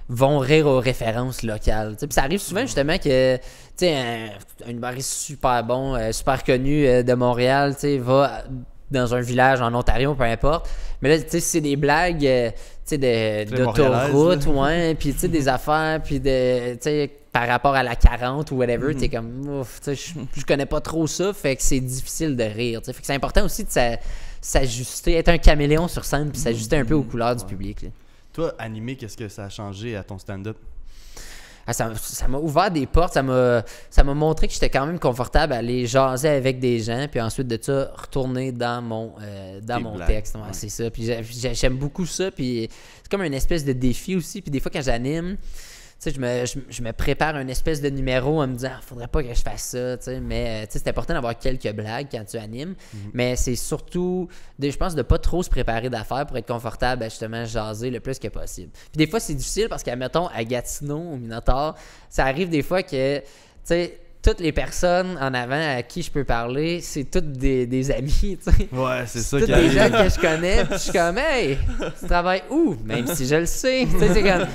vont rire aux références locales. Puis ça arrive souvent justement que un humoriste super bon, super connu de Montréal, va dans un village en Ontario, peu importe. Mais là, tu sais, c'est des blagues d'autoroute, puis tu sais, des affaires, puis tu sais, par rapport à la 40 ou whatever, t'es comme, ouf, tu sais, je connais pas trop ça, fait que c'est difficile de rire, tu sais. Fait que c'est important aussi de s'ajuster, être un caméléon sur scène, puis s'ajuster un peu aux couleurs du public, là.
Toi, animer, qu'est-ce que ça a changé à ton stand-up?
Ça m'a ouvert des portes, ça m'a montré que j'étais quand même confortable à aller jaser avec des gens, puis ensuite de ça, retourner dans mon texte. Ouais, c'est ça. Puis j'aime beaucoup ça, puis c'est comme une espèce de défi aussi. Puis des fois, quand j'anime, tu sais, je me prépare une espèce de numéro en me disant, faudrait pas que je fasse ça, tu sais, mais tu sais, c'est important d'avoir quelques blagues quand tu animes, mais c'est surtout, je pense, de pas trop se préparer d'affaires pour être confortable à justement jaser le plus que possible. Puis des fois, c'est difficile parce qu'admettons, à Gatineau, au Minotaur, ça arrive des fois que, tu sais, toutes les personnes en avant à qui je peux parler, c'est toutes des amis, tu sais.
Ouais, c'est ça.
Toutes des gens que je connais, puis je suis comme, hey, tu travailles où? Même si je le sais, tu sais, c'est comme...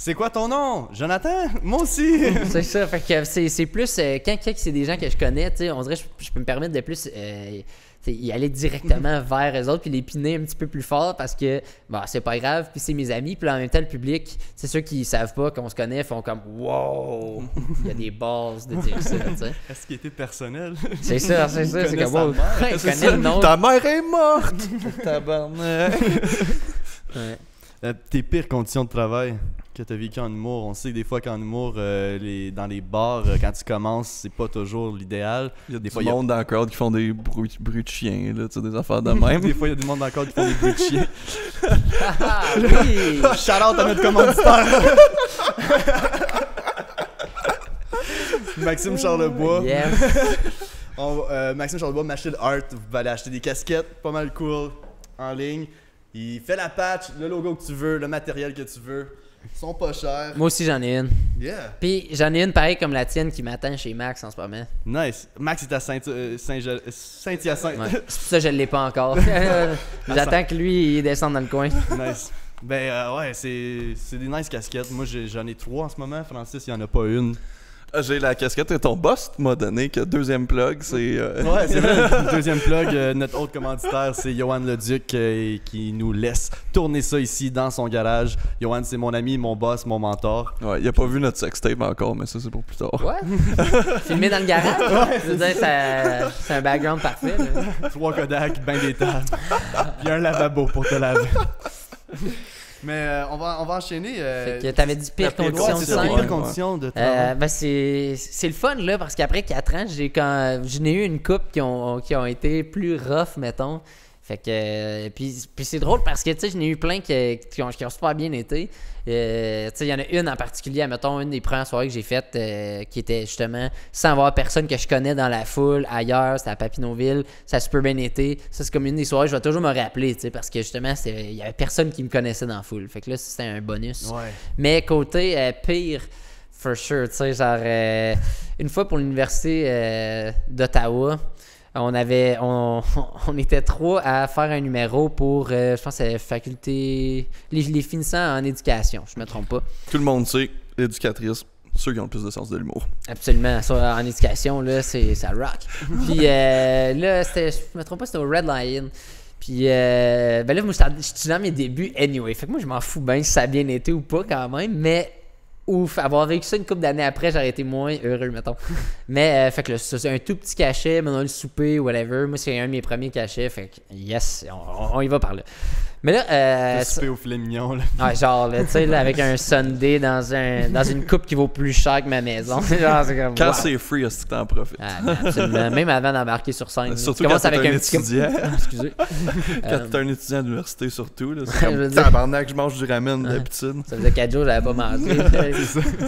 C'est quoi ton nom? Jonathan? Moi aussi!
C'est ça, fait que c'est plus quand c'est des gens que je connais, tu sais, on dirait que je peux me permettre de plus y aller directement vers eux autres puis les piner un petit peu plus fort parce que bon, c'est pas grave, puis c'est mes amis, puis en même temps le public, c'est ceux qui savent pas qu'on se connaît font comme wow, il y a des balls de dire ça, tu sais.
Est-ce qu'il était personnel?
C'est ça, c'est comme wow.
Ouais,
Il connaît le nom.
Ta mère est morte! Tabarnak!
Ouais.
Tes pires conditions de travail que tu as vécues en humour. On sait que des fois qu'en humour, dans les bars, quand tu commences, c'est pas toujours l'idéal.
Il y a
des
du
fois,
monde dans le crowd qui font des bruits de chiens, là, tu sais, des affaires de même.
Des fois, il y a du monde encore qui font des bruits de chiens.
Ah oui!
Shout out à notre commanditaire! Maxime Charlebois.
Yes.
Maxime Charlebois, Machine Art. Vous pouvez aller acheter des casquettes, pas mal cool, en ligne. Il fait la patch, le logo que tu veux, le matériel que tu veux. Ils sont pas chers.
Moi aussi j'en ai une.
Yeah.
Puis j'en ai une pareille comme la tienne qui m'attend chez Max en ce moment.
Nice. Max est à Saint-Hyacinthe.
Ouais. C'est pour ça que je l'ai pas encore. J'attends que lui il descende dans le coin.
Nice. Ben ouais, c'est des nice casquettes. Moi j'en ai 3 en ce moment. Francis, il y en a pas une.
J'ai la casquette que ton boss m'a donné, que deuxième plug, c'est...
Ouais, c'est vrai. Deuxième plug, notre autre commanditaire, c'est Johan Leduc qui nous laisse tourner ça ici dans son garage. Johan, c'est mon ami, mon boss, mon mentor.
Ouais, il a pas vu notre sextape encore, mais ça c'est pour plus tard.
Ouais. Filmé dans le garage. Je veux dire, c'est un background parfait. Là.
3 Kodak, ben des tables. Puis un lavabo pour te laver. Mais on va enchaîner.
Fait que t'avais dit pire conditions de
c'est ça, les
scène.
pires conditions de travail.
Ben c'est le fun là parce qu'après 4 ans, j'en ai eu une couple qui ont été plus rough, mettons. Fait que puis c'est drôle parce que tu sais, j'en ai eu plein qui ont super bien été. Tu sais, il y en a une en particulier, mettons, une des premières soirées que j'ai faites qui était justement sans avoir personne que je connais dans la foule ailleurs, c'était à Papineauville, ça a super bien été. Ça c'est comme une des soirées, je vais toujours me rappeler, tu sais, parce que justement il y avait personne qui me connaissait dans la foule. Fait que là c'était un bonus.
Ouais.
Mais côté pire, for sure, tu sais, genre une fois pour l'université d'Ottawa. On était 3 à faire un numéro pour, je pense, la faculté, les finissants en éducation, je me trompe pas.
Tout le monde sait, l'éducatrice, ceux qui ont le plus de sens de l'humour.
Absolument, ça, en éducation, là, ça rock. Puis là, je me trompe pas, c'était au Red Lion. Puis ben là, moi, je suis dans mes débuts anyway. Fait que moi, je m'en fous bien si ça a bien été ou pas quand même, mais... Ouf, avoir vécu ça une couple d'années après, j'aurais été moins heureux, mettons. Mais, fait que là, c'est un tout petit cachet, maintenant le souper, whatever. Moi, c'est un de mes premiers cachets, fait que yes, on y va par là. Mais là,
le souper au filet mignon, là.
Ah, genre, là, tu sais, là, avec un sundae dans une coupe qui vaut plus cher que ma maison. Genre, c'est comme,
Quand
wow.
c'est free, est-ce que t'en profites?
Ah, ben, absolument. Même avant d'embarquer sur scène.
Surtout
tu commences
quand
avec
t'es
un
un
petit
étudiant.
Excusez.
Quand t'es un étudiant d'université, surtout, là, c'est
Je
comme
veux dire-
tabarnak, je mange du ramen d'habitude.
Ça faisait 4 jours, j'avais pas mangé.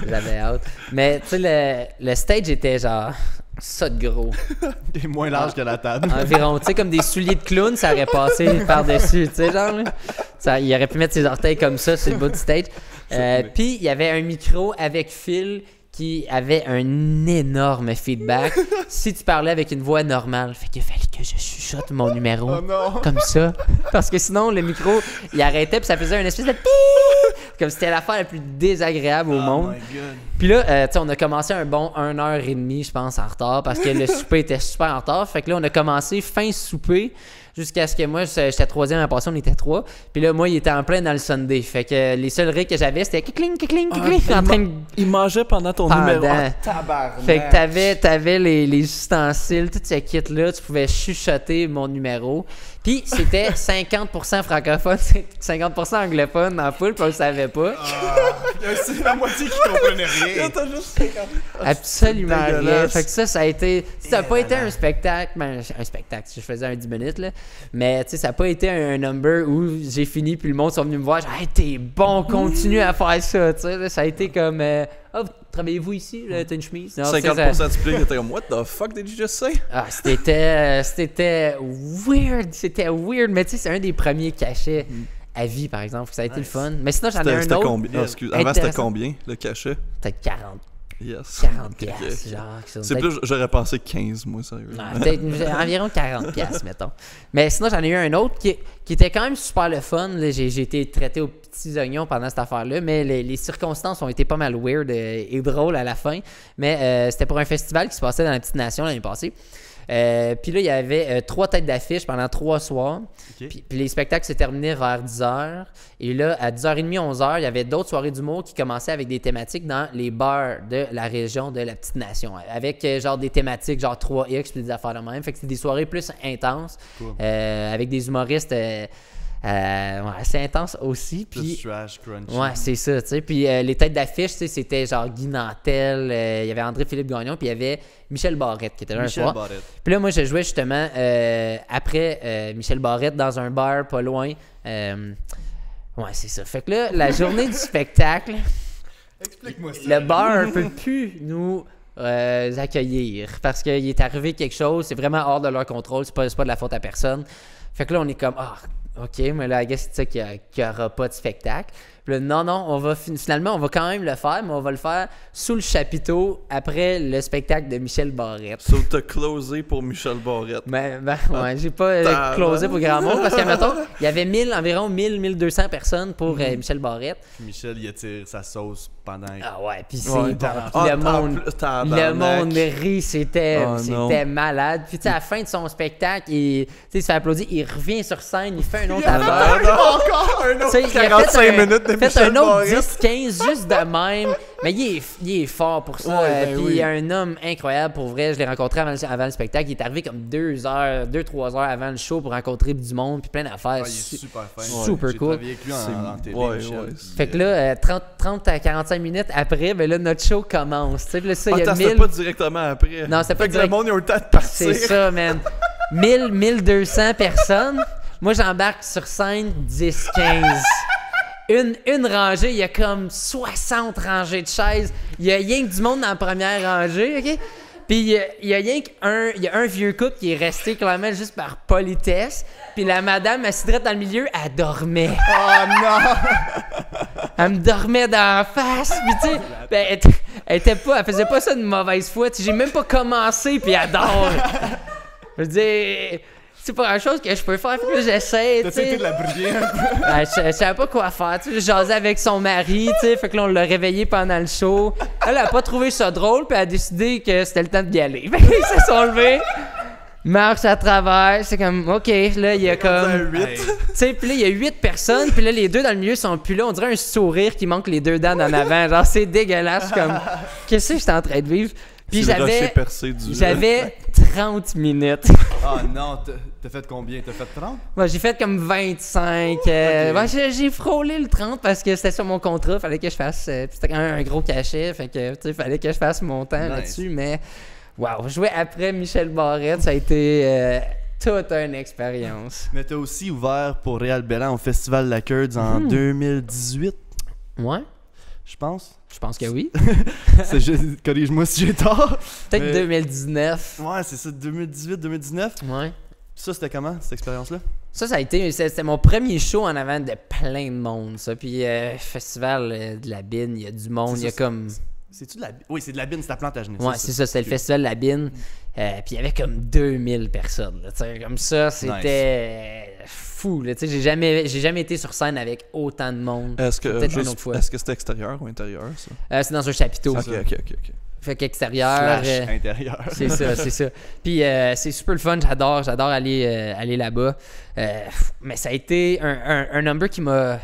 J'avais hâte. Mais, tu sais, le stage était genre ça de gros.
Il est moins large que la table.
Environ, tu sais, comme des souliers de clown, ça aurait passé par-dessus, tu sais, genre, là. Il aurait pu mettre ses orteils comme ça sur le bas du stage. Puis, il y avait un micro avec fil qui avait un énorme feedback si tu parlais avec une voix normale. Fait qu'il fallait que je chuchote mon numéro comme ça. Parce que sinon, le micro, il arrêtait puis ça faisait une espèce de pii! Comme si c'était l'affaire la plus désagréable au monde. Puis là, tu sais, on a commencé un bon 1h30, je pense, en retard parce que le souper était super en retard. Fait que là, on a commencé fin souper jusqu'à ce que moi, j'étais 3e à passer, on était 3. Puis là, moi, il était en plein dans le Sunday. Fait que les seuls rires que j'avais, c'était kikling, kikling, kikling. En train de...
Il mangeait pendant ton numéro. Tabarnak.
Fait que t'avais les ustensiles, tout ce kit-là, tu pouvais chuchoter mon numéro. Puis c'était 50% francophone, 50% anglophone dans la foule, puis on le savait pas.
C'est la moitié qui comprenait rien.
T'as juste 50.
Absolument rien.
dégueulasse.
Fait que ça a été... Ça n'a pas été un spectacle, ben, un spectacle, je faisais un 10 minutes, là. Mais tu sais, ça n'a pas été un number où j'ai fini, puis le monde sont venus me voir, genre, hey, t'es bon, continue à faire ça, tu sais. Là, ça a été comme... oh, travaillez-vous ici? Là, t'as une chemise? Non,
50% du public était comme, what the fuck did you just say?
Ah, c'était weird. C'était weird, mais tu sais, c'est un des premiers cachets à vie, par exemple. Ça a été le fun. Mais sinon, j'en ai un
C'était
autre.
combien? Ah, excuse. Avant, c'était combien, le cachet?
Peut-être 40
Yes.
40
Ok.
piastres, genre.
C'est plus, j'aurais pensé 15, moi, sérieux.
Ouais, peut-être environ 40 piastres, mettons. Mais sinon, j'en ai eu un autre qui était quand même super le fun. Là, j'ai été traité aux petits oignons pendant cette affaire-là, mais les circonstances ont été pas mal weird et drôles à la fin. Mais c'était pour un festival qui se passait dans la Petite Nation l'année passée. Puis là, il y avait 3 têtes d'affiche pendant 3 soirs.
Ok.
Puis les spectacles se terminaient vers 10h. Et là, à 10h30, 11h, il y avait d'autres soirées d'humour qui commençaient avec des thématiques dans les bars de la région de la Petite Nation. Avec genre des thématiques genre 3X puis des affaires de même. Fait que c'était des soirées plus intenses.
Cool.
Avec des humoristes assez intenses aussi.
Plus
Puis
trash, crunchy.
ouais, c'est ça, tu sais. Puis les têtes d'affiche, tu sais, c'était genre Guy Nantel, il y avait André-Philippe Gagnon, puis il y avait Michel Barrette qui était là un
Michel
soir.
Barrette.
Puis là, moi, je jouais justement après Michel Barrette dans un bar pas loin. Ouais, c'est ça. Fait que là, la journée du spectacle,
Explique-moi ça.
le bar ne peut plus nous accueillir parce qu'il est arrivé quelque chose, c'est vraiment hors de leur contrôle, c'est pas de la faute à personne. Fait que là, on est comme, OK, mais là, I guess c'est ça qu'il n'y aura pas de spectacle. Puis là, non, finalement, on va quand même le faire, mais on va le faire sous le chapiteau après le spectacle de Michel Barrette.
So, t'as closé pour Michel Barrette.
Ouais, j'ai pas closé pour grand monde parce que, mettons, il y avait environ 1200 personnes pour Michel Barrette.
Puis Michel, il attire sa sauce pendant.
Ah ouais, puis
Ouais.
le monde rit, c'était malade. Puis tu sais, à la fin de son spectacle, il se fait applaudir, il revient sur scène, il fait un autre affaire.
Encore un autre.
Tu sais, il a
45 minutes de
fait
Michel
un autre
Barrette.
10-15 juste de même. Mais il est fort pour ça.
Ouais, ben
Puis
oui.
il y a un homme incroyable pour vrai. Je l'ai rencontré avant le spectacle. Il est arrivé comme 2-3 heures avant le show pour rencontrer du monde puis plein d'affaires.
Ah, il est super fin.
Super
J'ai
cool.
travaillé avec lui en télé,
Ouais,
Michel.
ouais.
Fait que là, 30 à 45 minutes après, ben là, notre show commence. Tu sais, puis là, ça, il y a
Attends, c'était
1000...
pas directement après.
Non, c'était pas
Fait que
direct.
le monde, ils ont eu le temps de partir.
C'est ça, man. 1200 personnes. Moi, j'embarque sur scène 10-15. Une rangée, il y a comme 60 rangées de chaises. Il y a rien que du monde dans la première rangée, OK? Puis il y a rien qu'un vieux couple qui est resté clairement juste par politesse. Puis la madame, assise direct dans le milieu, elle dormait.
Oh non!
Elle me dormait dans la face. Puis tu sais, ben, elle faisait pas ça de mauvaise foi. Tu sais, j'ai même pas commencé, puis elle dort. Je veux dire, c'est pas une chose que je peux faire. Fait que là, j'essaie, tu
T'as été
sais.
de la briller un peu?
Je savais pas quoi faire. Tu sais, je jasais avec son mari, tu sais. Fait que là, on l'a réveillé pendant le show. Elle a pas trouvé ça drôle, puis elle a décidé que c'était le temps d'y aller. Fait qu'ils se sont levés. Marche à travers, c'est comme, OK, là, il y a comme...
Hey.
Tu sais, puis là, il y a 8 personnes, puis là, les deux dans le milieu sont plus là. On dirait un sourire qui manque les 2 dents en avant. Genre, c'est dégueulasse, comme... Qu'est-ce que j'étais en train de vivre? Puis
C'est le rocher percé du...
j'avais 30 minutes.
Ah non, t'as fait combien? T'as fait 30?
Moi, j'ai fait comme 25. Ouais, j'ai frôlé le 30 parce que c'était sur mon contrat. Fallait que je fasse... puis c'était quand même un gros cachet. Fait que, tu sais, fallait que je fasse mon temps là-dessus. Mais, wow, jouer après Michel Barrette, ça a été toute une expérience.
Mais t'as aussi ouvert pour Réal Bellan au Festival La Curds en 2018,
Ouais,
je pense.
je pense que oui.
Corrige-moi si j'ai tort.
Peut-être
Mais-
2019.
Ouais, c'est ça, 2018-2019.
Ouais.
Ça, c'était comment, cette expérience-là?
Ça a été... C'était mon premier show en avant de plein de monde, ça. Puis, festival de la Bine, il y a du monde. Il y a comme...
C'est-tu de la... Oui, c'est de la bine, c'est la plante à jeunesse.
Ouais, c'est ça, c'était le festival de la Bine. Puis il y avait comme 2000 personnes. Là, tu sais, comme ça, c'était fou. Là, tu sais, j'ai jamais été sur scène avec autant de monde.
Est-ce que
Peut-être une autre fois.
Est-ce que c'était extérieur ou intérieur, ça?
C'est dans un chapiteau.
Ok.
Fait qu'extérieur.
Slash intérieur.
C'est ça. Puis c'est super le fun, j'adore aller là-bas. Mais ça a été un number qui m'a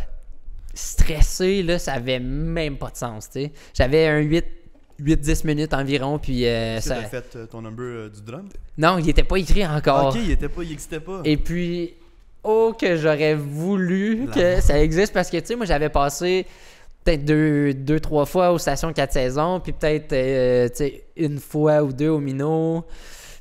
stressé, là, ça avait même pas de sens, tu sais. J'avais un 8-10 minutes environ, puis
Est-ce que
ça...
t'as fait ton number du drum?
Non, il était pas écrit encore.
Ok, il existait pas.
Et puis, que j'aurais voulu que ça existe, parce que, tu sais, moi, j'avais passé peut-être 2-3 fois aux stations 4 saisons, puis peut-être, tu sais, une fois ou deux au Minot.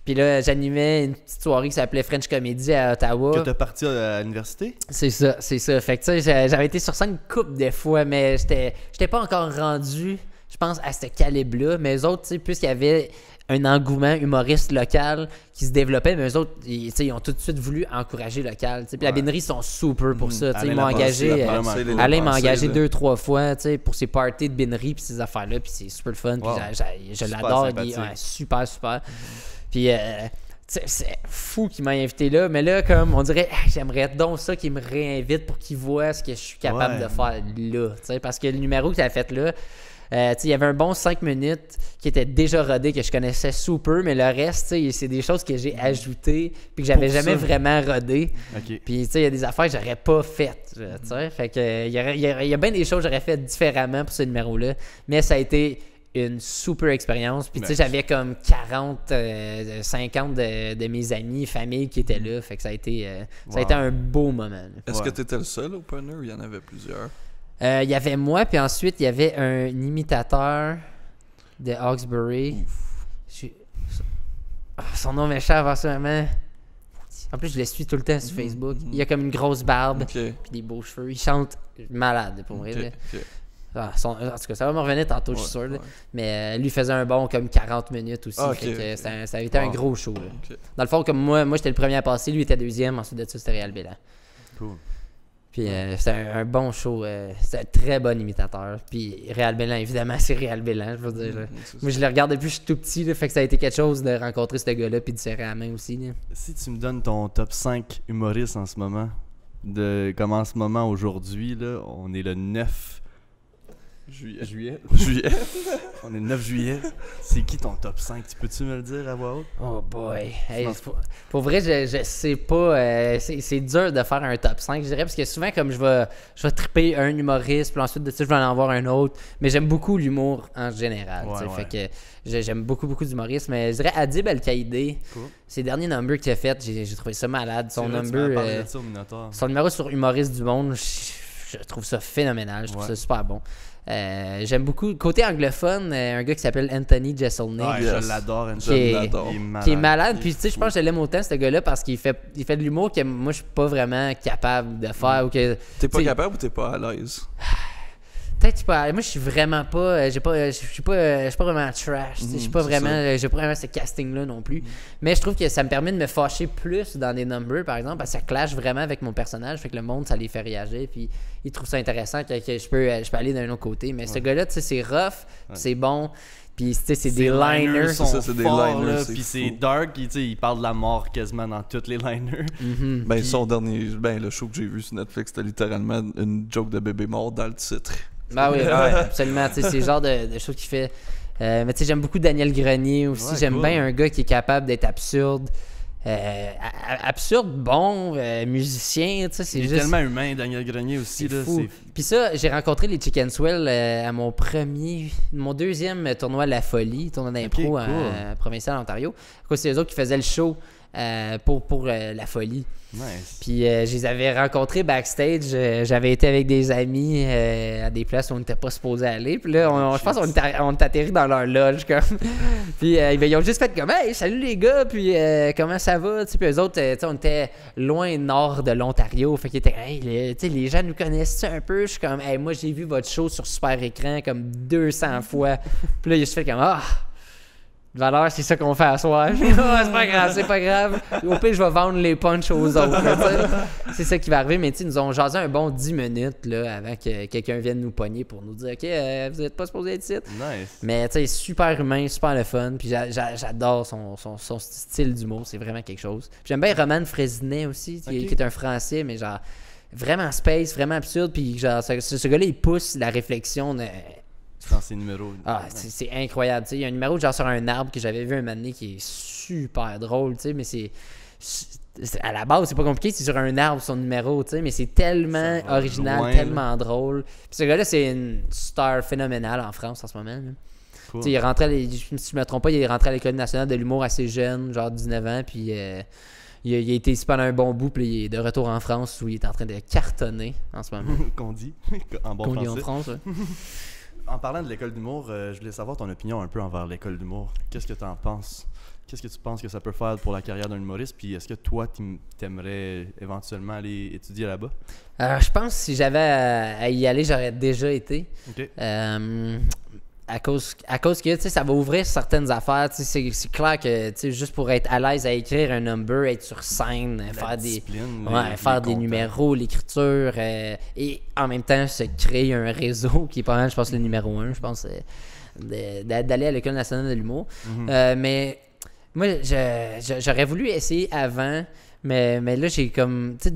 Puis là, j'animais une petite soirée qui s'appelait French Comedy à Ottawa.
Que t'as parti à l'université?
C'est ça. Fait que tu sais, j'avais été sur scène une couple de fois, mais j'étais pas encore rendu, je pense, à ce calibre-là. Mais eux autres, tu sais, puisqu'ils avaient un engouement humoriste local qui se développait, mais eux autres, ils ont tout de suite voulu encourager local. Puis la Bénerie sont super pour ça. Ils m'ont engagé. Alain m'a engagé 2-3 fois pour ses parties de Bénerie puis ces affaires-là. Puis c'est super le fun. Puis je l'adore. Il est super, super. Puis c'est fou qu'il m'ait invité là. Mais là, comme on dirait, j'aimerais donc ça qu'il me réinvite pour qu'il voit ce que je suis capable de faire là. Parce que le numéro qu'il a fait là, il y avait un bon 5 minutes qui était déjà rodé, que je connaissais super, mais le reste, c'est des choses que j'ai ajoutées puis que j'avais jamais vraiment rodé. Puis il y a des affaires que j'aurais pas faites. Fait que il y a bien des choses que j'aurais fait différemment pour ce numéro-là, mais ça a été une super expérience. Puis j'avais comme 40, 50 de mes amis, famille qui étaient là. Fait que ça a été un beau moment. Là.
Est-ce que tu étais le seul opener ou il y en avait plusieurs?
Il y avait moi, puis ensuite, il y avait un imitateur de Hawkesbury. Son nom m'échappe en ce moment. En plus, je le suis tout le temps sur Facebook. Il a comme une grosse barbe, puis des beaux cheveux. Il chante malade, pour vrai. En tout cas, ça va me revenir tantôt, je suis sûr. Ouais. Mais lui faisait un bon comme 40 minutes aussi. Ça a été un gros show. Là. Dans le fond, comme moi j'étais le premier à passer, lui était deuxième. Ensuite de ça, c'était Réal Bélan. Cool. Puis c'était un bon show. C'était un très bon imitateur. Puis Réal Bélan, évidemment, c'est Réal Bélan, je veux dire. Moi, je le regarde depuis que je suis tout petit. Là, fait que ça a été quelque chose de rencontrer ce gars-là puis de serrer la main aussi. Là.
Si tu me donnes ton top 5 humoristes en ce moment, comme en ce moment aujourd'hui, là, on est le 9 juillet. On est le 9 juillet. C'est qui ton top 5? Tu peux-tu me le dire à voix haute?
Oh boy. Hey, pour vrai, je sais pas. C'est dur de faire un top 5, je dirais, parce que souvent, comme je vais triper un humoriste, puis ensuite de ça, je vais en avoir un autre. Mais j'aime beaucoup l'humour en général. Fait que j'aime beaucoup d'humoristes. Mais je dirais Adib El-Kaïdé. Cool. Ses derniers numbers qu'il a fait, j'ai trouvé ça malade. Son numéro sur Humoriste du Monde, je trouve ça phénoménal. Je trouve ça super bon. J'aime beaucoup. Côté anglophone, un gars qui s'appelle Anthony Jeselnik.
Je l'adore,
qui est malade. Puis tu sais, je pense que je l'aime autant, ce gars-là, parce qu'il fait de l'humour que moi, je suis pas vraiment capable de faire. Ou que,
t'es pas capable ou t'es pas à l'aise?
Peut-être pas. Moi, je suis vraiment pas. Je suis pas vraiment trash. Je suis pas vraiment. J'ai pas vraiment ce casting-là non plus. Mais je trouve que ça me permet de me fâcher plus dans des numbers, par exemple, parce que ça clash vraiment avec mon personnage. Fait que le monde, ça les fait réagir. Puis ils trouvent ça intéressant que je peux aller d'un autre côté. Mais ce gars-là, tu sais, c'est rough, c'est bon. Puis tu sais, c'est des liners.
C'est des liners. Puis c'est dark. Il parle de la mort quasiment dans toutes les liners.
Ben, son dernier. Le show que j'ai vu sur Netflix, c'était littéralement une joke de bébé mort dans le titre.
Ben oui, absolument. C'est le genre de choses qu'il fait. Mais tu sais, j'aime beaucoup Daniel Grenier aussi. J'aime bien un gars qui est capable d'être absurde. Absurde, bon, musicien. C'est
juste tellement humain, Daniel Grenier aussi.
C'est fou. Puis ça, j'ai rencontré les Chicken Swell à mon deuxième tournoi La Folie, tournoi d'impro provincial en Ontario. C'est eux autres qui faisaient le show pour La Folie.
Nice.
Puis je les avais rencontrés backstage. J'avais été avec des amis à des places où on n'était pas supposé aller. Puis là, je pense qu'on est atterri dans leur loge. Comme. Puis ils ont juste fait comme « Hey, salut les gars! » Puis comment ça va? Puis eux autres, on était loin nord de l'Ontario. Fait qu'ils étaient « Hey, les gens nous connaissent un peu? » Je suis comme « Hey, moi j'ai vu votre show sur super écran comme 200 fois. » Puis là, ils ont juste fait comme « Ah! » Valeur, c'est ça qu'on fait à soir. c'est pas grave. Au pire, je vais vendre les punchs aux autres. C'est ça qui va arriver. Mais ils nous ont jasé un bon 10 minutes là, avant que quelqu'un vienne nous pogner pour nous dire « OK, vous n'êtes pas supposé être ici. »
Nice.
Mais tu sais, super humain, super le fun. Puis j'adore son style d'humour. C'est vraiment quelque chose. Puis j'aime bien Roman Frésinet aussi, qui est un Français, mais genre vraiment space, vraiment absurde. Puis genre, ce gars-là, il pousse la réflexion
dans ses numéros.
C'est incroyable. Il y a un numéro genre sur un arbre que j'avais vu un moment donné qui est super drôle, mais à la base, c'est pas compliqué, c'est sur un arbre son numéro, mais c'est tellement original, loin, tellement drôle. Puis ce gars-là, c'est une star phénoménale en France en ce moment. Cool. Il est rentré, si je me trompe pas, il est rentré à l'École nationale de l'humour assez jeune, genre 19 ans, puis il a été ici pendant un bon bout, puis il est de retour en France où il est en train de cartonner en ce moment.
Qu'on dit en bon français.
En France, ouais.
En parlant de l'école d'humour, je voulais savoir ton opinion un peu envers l'école d'humour. Qu'est-ce que tu en penses? Qu'est-ce que tu penses que ça peut faire pour la carrière d'un humoriste? Puis est-ce que toi, t'aimerais éventuellement aller étudier là-bas?
Je pense que si j'avais à y aller, j'aurais déjà été.
Okay.
à cause que, tu sais, ça va ouvrir certaines affaires. Tu sais, c'est clair que, tu sais, juste pour être à l'aise à écrire un number, être sur scène, faire des numéros, l'écriture, et en même temps, se créer un réseau qui est pas mal, je pense, le numéro 1, je pense, d'aller à l'École nationale de l'humour. Mais moi, j'aurais voulu essayer avant, mais là, j'ai comme, tu sais,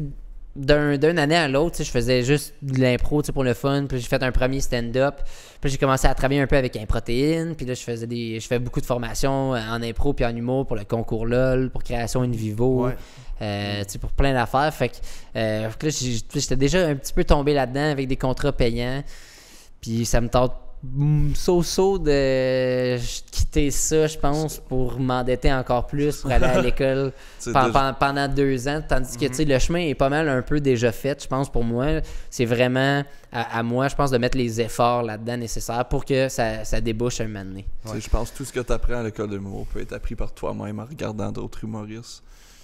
d'une année à l'autre, je faisais juste de l'impro pour le fun. Puis j'ai fait un premier stand-up. Puis j'ai commencé à travailler un peu avec Improtéine. Puis là, je fais beaucoup de formations en impro puis en humour pour le concours LOL, pour création in vivo, pour plein d'affaires. Fait que là, j'étais déjà un petit peu tombé là-dedans avec des contrats payants. Puis ça me tente de quitter ça, je pense, pour m'endetter encore plus, pour aller à l'école pendant 2 ans, tandis que tu sais, le chemin est pas mal un peu déjà fait, je pense, pour moi. C'est vraiment à moi, je pense, de mettre les efforts là-dedans nécessaires pour que ça débouche un moment donné.
Je pense que tout ce que tu apprends à l'école de l'humour peut être appris par toi-même en regardant d'autres humoristes.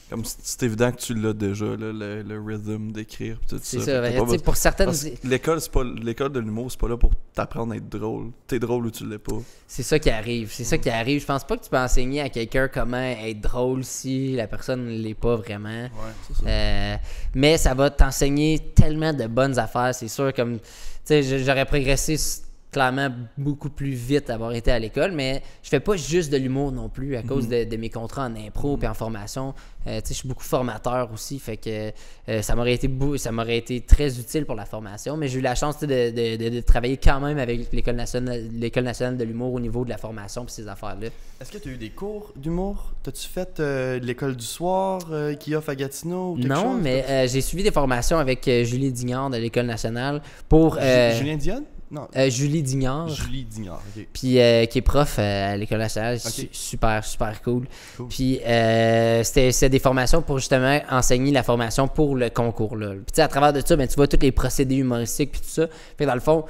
Comme c'est évident que tu l'as déjà, là, le rhythm d'écrire.
C'est ça. Pour certaines.
L'école de l'humour, c'est pas là pour t'apprendre à être drôle. T'es drôle ou tu l'es pas.
C'est ça qui arrive. Je pense pas que tu peux enseigner à quelqu'un comment être drôle si la personne ne l'est pas vraiment.
C'est ça.
Mais ça va t'enseigner tellement de bonnes affaires. C'est sûr, comme. Tu sais, j'aurais progressé clairement beaucoup plus vite d'avoir été à l'école, mais je fais pas juste de l'humour non plus à cause de mes contrats en impro et en formation. Je suis beaucoup formateur aussi, fait que ça m'aurait été très utile pour la formation, mais j'ai eu la chance de travailler quand même avec l'École nationale de l'humour au niveau de la formation et ces affaires-là.
Est-ce que tu as eu des cours d'humour? T'as-tu fait l'école du soir qui offre à Gatineau ou quelque chose?
Non, mais j'ai suivi des formations avec Julie Dignard de l'École nationale pour...
Julien Dionne? Non.
Julie Dignard.
Julie Dignard, ok.
Puis qui est prof à l'École nationale.
Okay.
Super cool. Puis c'était des formations pour justement enseigner la formation pour le concours là. Puis tu sais, à travers de ça, ben, tu vois tous les procédés humoristiques puis tout ça. Fait que dans le fond,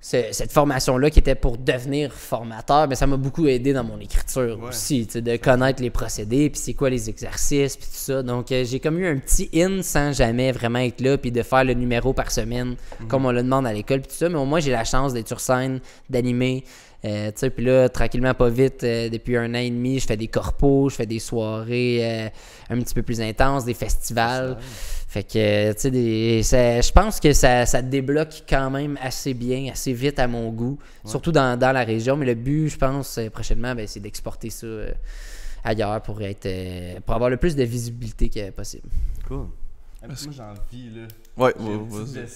cette formation-là qui était pour devenir formateur, ben, ça m'a beaucoup aidé dans mon écriture aussi, de connaître les procédés, puis c'est quoi les exercices, puis tout ça. Donc, j'ai comme eu un petit in sans jamais vraiment être là, puis de faire le numéro par semaine, comme on le demande à l'école, puis tout ça. Mais au moins, j'ai la chance d'être sur scène, d'animer. Puis là, tranquillement, pas vite, depuis 1 an et demi, je fais des corpos, je fais des soirées un petit peu plus intenses, des festivals. Fait que, tu sais, je pense que ça débloque quand même assez bien, assez vite à mon goût, surtout dans la région. Mais le but, je pense, prochainement, ben, c'est d'exporter ça ailleurs pour avoir le plus de visibilité que possible.
Cool. Moi, j'ai envie, là.
Ouais,
vas-y.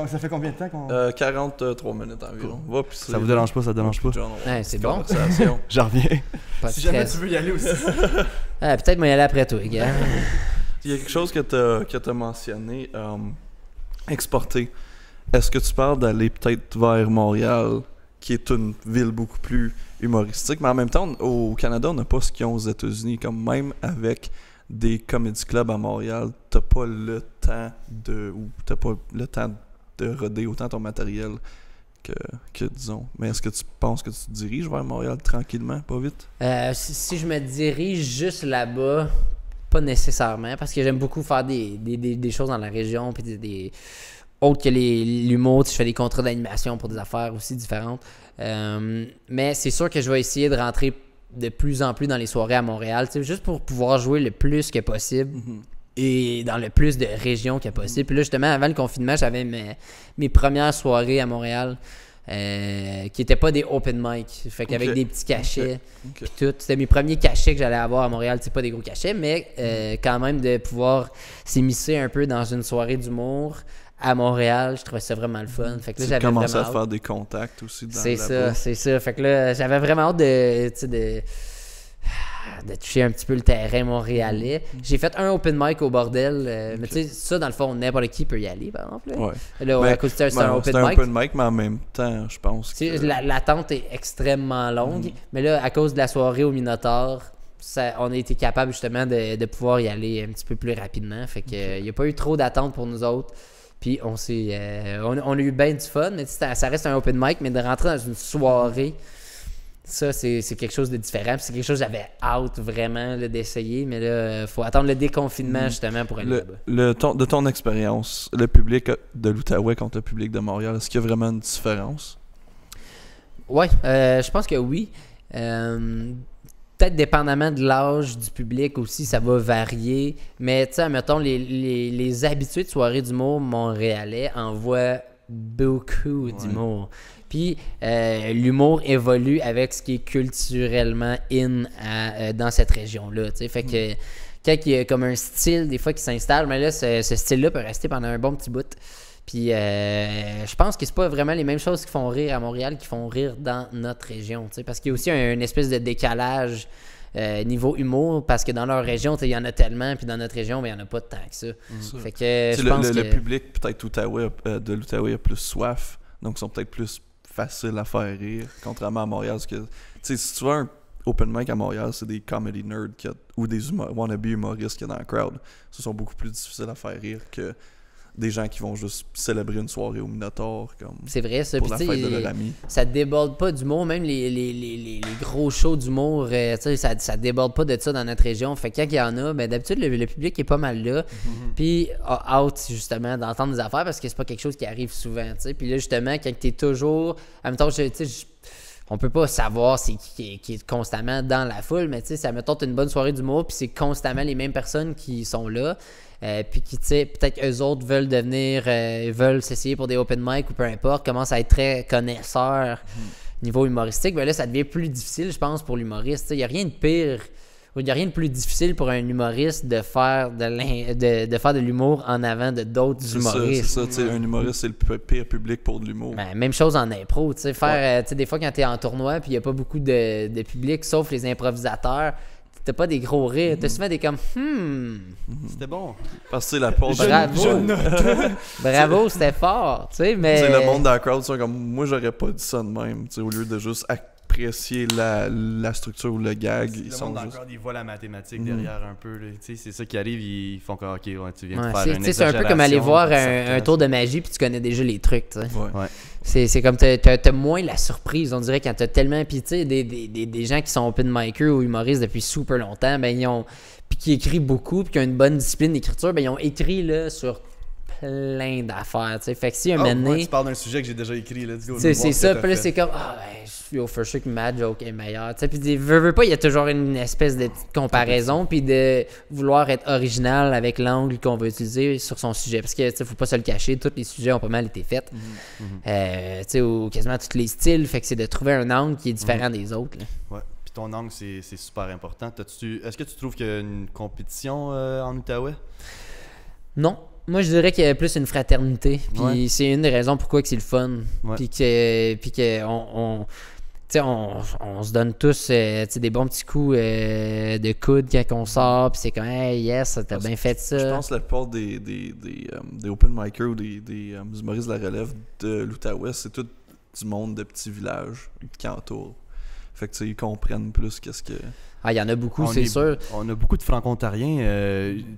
Ça fait combien de temps qu'on...
43 minutes environ.
Cool. Ça vous dérange pas, ça te dérange pas?
C'est bon.
J'en reviens.
Si
jamais tu veux y aller aussi.
Peut-être moi y aller après toi, gars.
Il y a quelque chose que tu as mentionné, exporter. Est-ce que tu parles d'aller peut-être vers Montréal, qui est une ville beaucoup plus humoristique, mais en même temps, au Canada, on n'a pas ce qu'ils ont aux États-Unis, comme même avec des comedy clubs à Montréal, t'as pas le temps de roder autant ton matériel que disons. Mais est-ce que tu penses que tu te diriges vers Montréal tranquillement, pas vite?
Si je me dirige juste là-bas, pas nécessairement, parce que j'aime beaucoup faire des choses dans la région, puis autres que l'humour, je fais des contrats d'animation pour des affaires aussi différentes. Mais c'est sûr que je vais essayer de rentrer de plus en plus dans les soirées à Montréal, juste pour pouvoir jouer le plus que possible et dans le plus de régions que possible. Puis là, justement, avant le confinement, j'avais mes premières soirées à Montréal qui n'étaient pas des open mic, fait qu'avec des petits cachets puis tout. C'était mes premiers cachets que j'allais avoir à Montréal, c'est pas des gros cachets, mais quand même de pouvoir s'immiscer un peu dans une soirée d'humour à Montréal, je trouvais ça vraiment le fun. Fait que là, j'avais
commencé à faire des contacts aussi dans
c'est ça. Fait que là, j'avais vraiment hâte de toucher un petit peu le terrain montréalais. J'ai fait un open mic au bordel, mais tu sais, ça, dans le fond, n'importe qui peut y aller, par exemple. Là. Là, à cause de c'est un open mic.
C'est un open mic, mais en même temps, je pense que...
L'attente est extrêmement longue, mais là, à cause de la soirée au Minotaur, on a été capable justement de pouvoir y aller un petit peu plus rapidement. Fait que il n'y a pas eu trop d'attente pour nous autres. Puis on a eu bien du fun, mais ça reste un open mic, mais de rentrer dans une soirée Ça, c'est quelque chose de différent. Puis c'est quelque chose que j'avais hâte vraiment là, d'essayer, mais là, faut attendre le déconfinement justement pour aller là-bas.
De ton expérience, le public de l'Outaouais contre le public de Montréal, est-ce qu'il y a vraiment une différence?
Ouais, je pense que oui. Peut-être dépendamment de l'âge du public aussi, ça va varier. Mais tu sais, mettons, les habitués de soirée d'humour montréalais en voient beaucoup d'humour. Puis l'humour évolue avec ce qui est culturellement dans cette région-là. Fait que quand il y a comme un style des fois qui s'installe, mais là, ce style-là peut rester pendant un bon petit bout. Puis je pense que c'est pas vraiment les mêmes choses qui font rire à Montréal qui font rire dans notre région. Parce qu'il y a aussi une espèce de décalage niveau humour, parce que dans leur région, il y en a tellement, puis dans notre région, il n'y en a pas tant que ça. Fait que je pense que
le public peut-être de l'Outaouais a plus soif, donc ils sont peut-être plus faciles à faire rire, contrairement à Montréal. Parce que, si tu vois un open mic à Montréal, c'est des comedy nerds ou des wannabe humoristes qu'il y a dans la crowd. Ce sont beaucoup plus difficiles à faire rire que des gens qui vont juste célébrer une soirée au Minotaur comme
c'est vrai, ça.
pour la fête de leur ami.
Ça déborde pas d'humour, même les gros shows d'humour, ça déborde pas de ça dans notre région. Fait que quand il y en a, ben, d'habitude le public est pas mal là. Puis a hâte justement d'entendre des affaires parce que c'est pas quelque chose qui arrive souvent. Puis là justement, quand t'es toujours, admettons, on peut pas savoir c'est qui est constamment dans la foule, mais tu sais, admettons, t'as une bonne soirée d'humour, puis c'est constamment les mêmes personnes qui sont là. Puis qui, tu sais, peut-être eux autres veulent veulent s'essayer pour des open mic ou peu importe, commencent à être très connaisseurs niveau humoristique, ben là, ça devient plus difficile, je pense, pour l'humoriste. Il n'y a rien de pire, il n'y a rien de plus difficile pour un humoriste de faire de l'humour en avant de d'autres humoristes.
C'est ça, un humoriste, c'est le pire public pour de l'humour.
Ben, même chose en impro, tu sais, des fois quand tu es en tournoi, puis il n'y a pas beaucoup de public, sauf les improvisateurs, t'as pas des gros rires, t'as souvent des comme
C'était bon.
Parce que c'est la pause.
Bravo, c'était fort, tu sais, mais
le monde dans la crowd, comme moi j'aurais pas dit ça de même, au lieu de juste apprécier la structure ou le gag, ils sont juste...
Ils voient la mathématique derrière un peu, c'est ça qui arrive, ils font comme ok, tu viens de faire une
c'est un peu comme aller voir un tour de magie puis tu connais déjà les trucs, tu sais.
Ouais.
C'est comme t'as moins la surprise, on dirait, quand t'as tellement, puis tu sais, des gens qui sont open micers ou humoristes depuis super longtemps, ben ils ont, puis qui écrivent beaucoup, puis qui ont une bonne discipline d'écriture, ben ils ont écrit là sur plein d'affaires, tu sais. Fait que si un moment donné,
tu parles d'un sujet que j'ai déjà écrit, let's go.
C'est ça, puis là c'est comme je suis au first que ma joke est meilleure, tu sais. Puis veux pas, il y a toujours une espèce de petite comparaison, puis de vouloir être original avec l'angle qu'on veut utiliser sur son sujet, parce que tu sais, faut pas se le cacher, tous les sujets ont pas mal été faits, tu sais, ou quasiment tous les styles, fait que c'est de trouver un angle qui est différent des autres, là.
Ouais. Puis ton angle c'est super important. Est-ce que tu trouves qu'il y a une compétition en Outaouais?
Non. Moi, je dirais qu'il y a plus une fraternité. Puis c'est une des raisons pourquoi que c'est le fun.
Ouais.
Puis que on se donne tous des bons petits coups de coude quand on sort. Puis c'est comme, hey, yes, t'as bien fait ça.
Je pense que la plupart des open micers ou des humoristes de la relève de l'Outaouais, c'est tout du monde de petits villages qui entourent. Fait que ils comprennent plus qu'est-ce que...
Ah, il y en a beaucoup, c'est sûr.
On a beaucoup de franco-ontariens.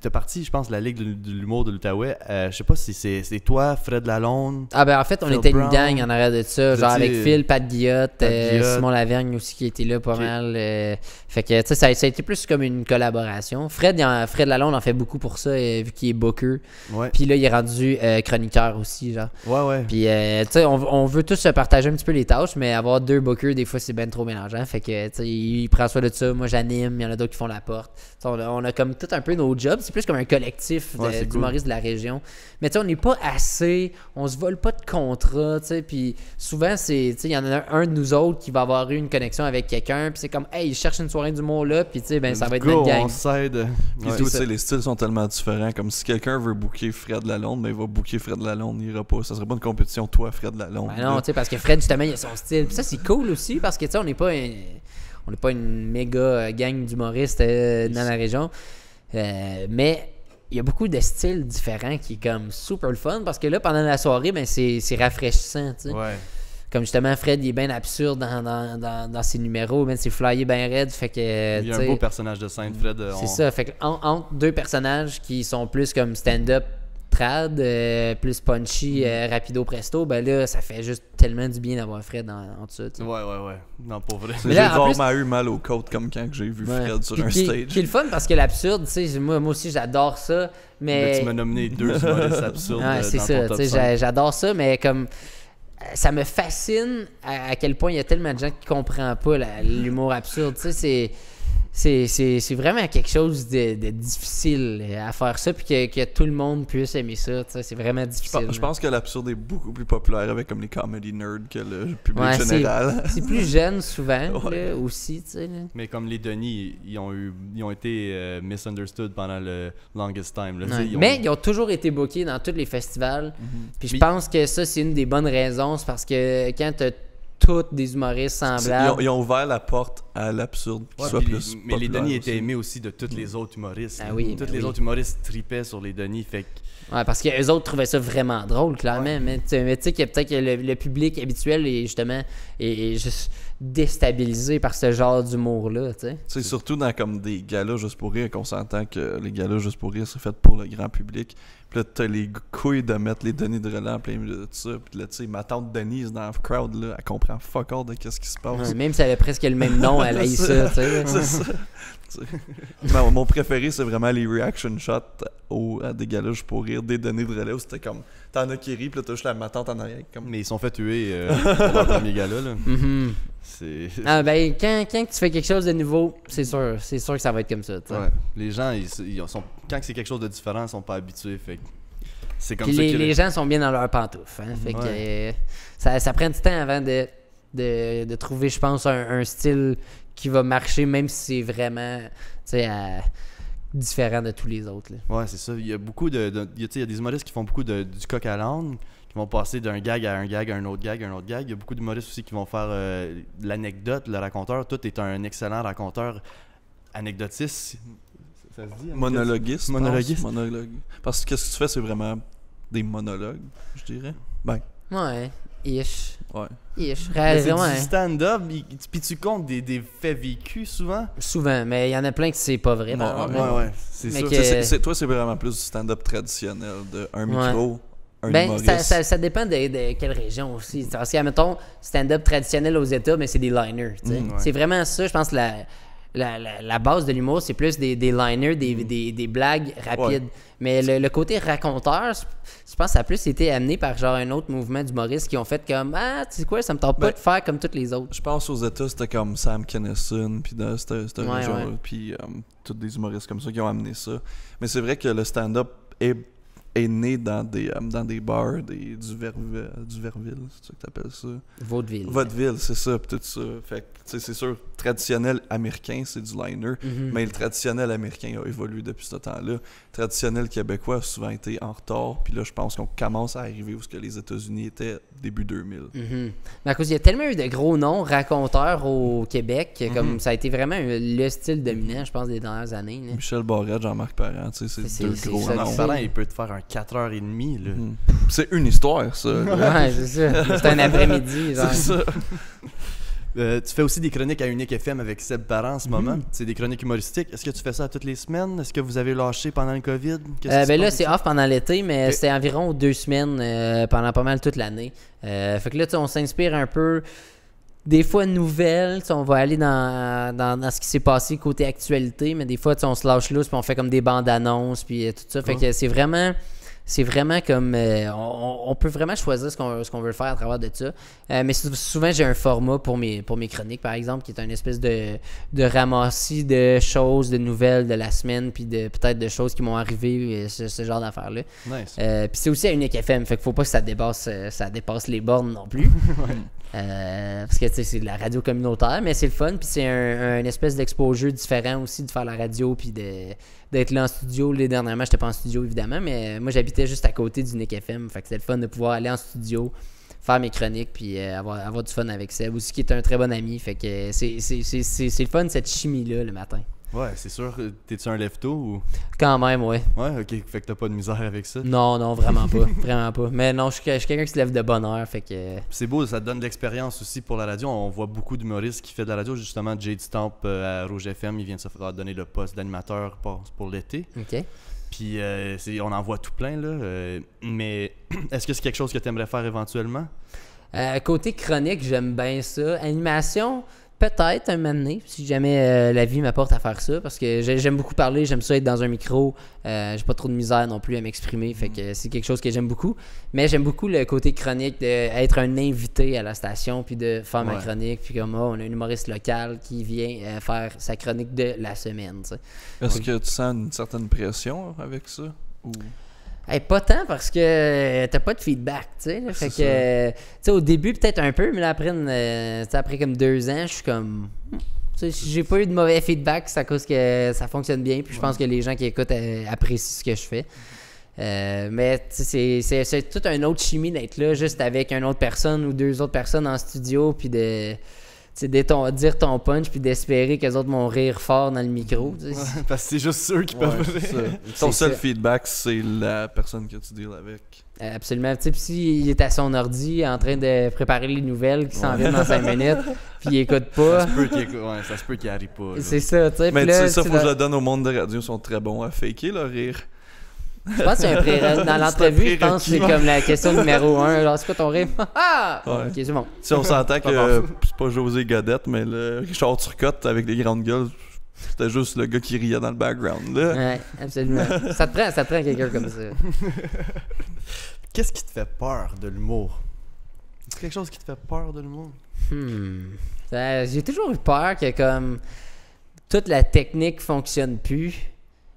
T'es parti, je pense, de la Ligue de l'humour de l'Outaouais. Je sais pas si c'est toi, Fred Lalonde.
Ah, ben en fait, on
Phil
était
Brown.
une gang en arrière de ça. Genre avec Phil, Pat Guillotte, Simon Lavergne aussi qui était là pas mal. Fait que, tu sais, ça a été plus comme une collaboration. Fred Lalonde en fait beaucoup pour ça, vu qu'il est booker.
Ouais.
Puis là, il est rendu chroniqueur aussi, genre.
Ouais.
Puis, tu sais, on veut tous se partager un petit peu les tâches, mais avoir deux bookers, des fois, c'est ben trop mélangeant. Fait que, tu sais, il prend soin de ça. Moi, j'anime, il y en a d'autres qui font la porte. On a comme tout un peu nos jobs. C'est plus comme un collectif d'humoristes de la région. Mais tu sais, on n'est pas assez, on se vole pas de contrat, tu sais. Puis souvent, il y en a un de nous autres qui va avoir eu une connexion avec quelqu'un. Puis c'est comme, hey, il cherche une soirée d'humour là. Puis tu sais, ben ça va être notre gang.
On s'aide.
Puis tu sais, les styles sont tellement différents. Comme si quelqu'un veut booker Fred Lalonde, mais il va booker Fred Lalonde, il ira pas. Ça serait pas une compétition, toi, Fred Lalonde.
Ben non, tu sais, parce que Fred, justement, il a son style. Puis ça, c'est cool aussi parce que tu sais, on n'est pas une méga gang d'humoristes dans la région. Mais il y a beaucoup de styles différents qui est comme super le fun parce que là, pendant la soirée, ben c'est rafraîchissant, tu sais.
Ouais.
Comme justement, Fred, il est bien absurde dans ses numéros, même c'est flyé bien raide, fait que...
Il y a un beau personnage de scène, Fred.
C'est ça, fait que entre deux personnages qui sont plus comme stand-up trad, plus punchy, rapido presto, ben là, ça fait juste tellement du bien d'avoir Fred en tout ça. Tu sais.
Ouais. Non, pour vrai.
Mais
J'ai
là, en plus-
rarement eu mal aux côtes comme quand j'ai vu
Ouais.
Fred sur
Puis
un stage.
qui est le fun parce que l'absurde, tu sais, moi aussi j'adore ça,
Là,
mais.
tu m'as nominé 2 humoristes absurdes
Ouais, c'est
dans
ça,
ton top
tu sais,
5.
j'adore ça, mais comme. Ça me fascine à quel point il y a tellement de gens qui comprennent pas l'humour absurde. Tu sais, c'est vraiment quelque chose de difficile à faire ça, puis que tout le monde puisse aimer ça. Tu sais, c'est vraiment difficile.
Je pense que l'absurde est beaucoup plus populaire avec comme les comedy nerds que le public
Ouais,
général.
C'est plus jeune souvent
Ouais.
là, aussi, tu sais. Là.
Mais comme les Denis, ils ont été misunderstood pendant le longest time. Là, tu
Ouais.
sais,
Mais ils ont toujours été bookés dans tous les festivals. Puis je
Puis-
pense que ça, c'est une des bonnes raisons. C'est parce que quand t'as tous des humoristes semblables.
Ils ont ouvert la porte à l'absurde qui
Ouais,
soit
puis
plus
mais les
populaire
Denis
aussi.
étaient aimés aussi de tous les autres humoristes.
Ah
là.
oui,
Tous
ben
les
oui.
autres humoristes tripaient sur les Denis. Fait que
Ouais, parce que eux autres trouvaient ça vraiment drôle, clairement. Mais tu sais que peut-être que le public habituel est justement est juste déstabilisé par ce genre d'humour-là, tu sais.
C'est surtout dans comme des galas juste pour rire qu'on s'entend que les galas juste pour rire c'est fait pour le grand public. Puis là t'as les couilles de mettre les Denis de relais en plein milieu de tout ça. Puis là tu sais ma tante Denise dans le crowd là, elle comprend fuck all de qu'est-ce qui se passe.
Ouais, même si ça avait presque le même nom, elle haït ça, tu sais.
C'est ça. Tu sais. Mon préféré c'est vraiment les reaction shots à des galas juste pour rire des Denis de relais où c'était comme t'en as qui rient puis là t'as juste ma tante en arrière comme
mais ils sont fait tuer pour leur premier gala. Là.
Mhm.
C'est...
Ah ben, quand tu fais quelque chose de nouveau, c'est sûr que ça va être comme ça, tu sais.
Ouais. Les gens, ils sont, quand c'est quelque chose de différent, ils sont pas habitués. Fait que c'est comme
Puis
ça
les gens sont bien dans leurs pantoufles, hein, fait que ça prend du temps avant de trouver, je pense, un style qui va marcher, même si c'est vraiment, tu sais, différent de tous les autres, là.
Ouais, c'est ça. Il y a beaucoup il y a des humoristes qui font beaucoup du coq à l'âne, qui vont passer d'un gag à un gag, à un autre gag, à un autre gag. Il y a beaucoup d'humoristes aussi qui vont faire l'anecdote, le raconteur. Toi, t'es un excellent raconteur anecdotiste. Ça se dit?
monologuiste.
Monologuiste.
Monologue. Parce que ce que tu fais c'est vraiment des monologues, je dirais. Ben,
Ouais, ish.
ouais.
Ish.
Mais c'est
Ouais.
du stand-up, puis tu comptes des faits vécus souvent.
Souvent, mais il y en a plein que c'est pas vrai. par
Ouais,
contre.
Ouais, c'est
Mais
sûr.
que-
Toi, c'est vraiment plus du stand-up traditionnel, de un
Ouais.
micro, un
Ben,
humoriste.
ça dépend de quelle région aussi. Parce que, mettons, stand-up traditionnel aux États, mais c'est des liners. Tu sais.
Ouais.
C'est vraiment ça, je pense, la base de l'humour, c'est plus des liners, des blagues rapides.
Ouais.
Mais le côté raconteur, je pense que ça a plus été amené par genre un autre mouvement d'humoristes qui ont fait comme ah, tu sais quoi, ça me tente pas
Ben,
de faire comme tous les autres.
Je pense aux États, c'était comme Sam Kinison, puis dans cette
Ouais,
région-là,
ouais.
puis tous des humoristes comme ça qui ont amené ça. Mais c'est vrai que le stand-up est né dans des bars du Verville, c'est ça que t'appelles ça?
Vaudeville.
Vaudeville, c'est ça, pis tout ça. Fait que, tu sais, c'est sûr, traditionnel américain, c'est du liner,
Mhm.
mais le traditionnel américain a évolué depuis ce temps-là. Le traditionnel québécois a souvent été en retard, puis là, je pense qu'on commence à arriver où ce que les États-Unis étaient début 2000.
Mhm. Mais à cause, il y a tellement eu de gros noms raconteurs au Québec que comme ça a été vraiment le style dominant, je pense, des dernières années. là.
Michel Barrette, Jean-Marc Parent, tu sais, c'est deux
c'est
gros
ça,
noms.
c'est-
Parent, il peut te faire un 4h30. Là.
Mhm. C'est une histoire, ça.
Ouais, c'est ça. C'est un après-midi, genre.
C'est ça.
Tu fais aussi des chroniques à Unique FM avec Seb Parent en ce moment. C'est des chroniques humoristiques. Est-ce que tu fais ça toutes les semaines? Est-ce que vous avez lâché pendant le COVID? Qu'est-ce qui se
Ben là,
passe
c'est
avec
off pendant l'été, mais
Ok.
c'était environ 2 semaines pendant pas mal toute l'année. Fait que là, tu sais, on s'inspire un peu. Des fois, nouvelles, tu sais, on va aller dans ce qui s'est passé côté actualité, mais des fois, tu sais, on se lâche lousse, puis on fait comme des bandes annonces, puis tout ça. Fait que c'est vraiment comme on peut vraiment choisir ce qu'on veut faire à travers de ça. Mais souvent j'ai un format pour mes chroniques par exemple qui est une espèce de ramassis de choses, de nouvelles de la semaine puis de peut-être de choses qui m'ont arrivé, ce genre d'affaires là.
Nice.
Puis c'est aussi à Unique FM, fait qu'il faut pas que ça dépasse les bornes non plus. Parce que tu sais, c'est de la radio communautaire, mais c'est le fun, puis c'est un espèce d'exposure différent aussi de faire la radio, puis d'être là en studio. Là, dernièrement, j'étais pas en studio évidemment, mais moi j'habitais juste à côté du Unique FM, fait que c'était le fun de pouvoir aller en studio, faire mes chroniques, puis avoir du fun avec Seb aussi, qui est un très bon ami, fait que c'est le fun cette chimie-là le matin.
Ouais, c'est sûr. T'es-tu un lève-tôt ou...
Quand même, ouais.
Ouais, ok. Fait que t'as pas de misère avec ça.
Non, vraiment pas. Vraiment pas. Mais non, je suis quelqu'un qui se lève de bonne heure, fait que...
C'est beau, ça te donne de l'expérience aussi pour la radio. On voit beaucoup d'humoristes qui font de la radio. Justement, Jade Stamp à Rouge FM, il vient de se faire donner le poste d'animateur pour l'été.
OK.
Puis on en voit tout plein, là. Mais est-ce que c'est quelque chose que tu aimerais faire éventuellement?
Côté chronique, j'aime bien ça. Animation, peut-être un moment donné, si jamais la vie m'apporte à faire ça, parce que j'aime beaucoup parler, j'aime ça être dans un micro, j'ai pas trop de misère non plus à m'exprimer, fait que c'est quelque chose que j'aime beaucoup. Mais j'aime beaucoup le côté chronique, d'être un invité à la station, puis de faire ma chronique, puis comme on a un humoriste local qui vient faire sa chronique de la semaine. T'sais.
Est-ce que tu sens une certaine pression avec ça? Ou...
Hey, pas tant parce que t'as pas de feedback, tu sais. Fait que, tu sais, au début, peut-être un peu, mais là, après comme 2 ans, je suis comme. Tu sais, j'ai pas eu de mauvais feedback, c'est à cause que ça fonctionne bien, puis je pense que les gens qui écoutent apprécient ce que je fais. Mais c'est toute une autre chimie d'être là, juste avec une autre personne ou 2 autres personnes en studio, puis de dire ton punch puis d'espérer que les autres vont rire fort dans le micro.
Parce que c'est juste eux qui peuvent rire.
Ton seul feedback, c'est la personne que tu deals avec.
Absolument. Tu sais, puis s'il est à son ordi en train de préparer les nouvelles qui s'en viennent dans 5 minutes, puis il écoute pas.
Ça se peut qu'il arrive pas. Là.
C'est ça, tu sais.
Mais tu sais, ça, faut que je le donne au monde de radio, ils sont très bons à faker le rire.
Je pense qu'il y a un pré dans l'entrevue, je pense que c'est comme la question numéro 1. Alors, c'est quoi ton rire? Ah! Ok, c'est bon.
Si on s'entend que c'est pas José Godette, mais le Richard Turcotte avec les grandes gueules, c'était juste le gars qui riait dans le background. Là.
Ouais, absolument. Ça te prend quelqu'un comme ça.
Qu'est-ce qui te fait peur de l'humour? C'est quelque chose qui te fait peur de l'humour?
J'ai toujours eu peur que comme toute la technique fonctionne plus,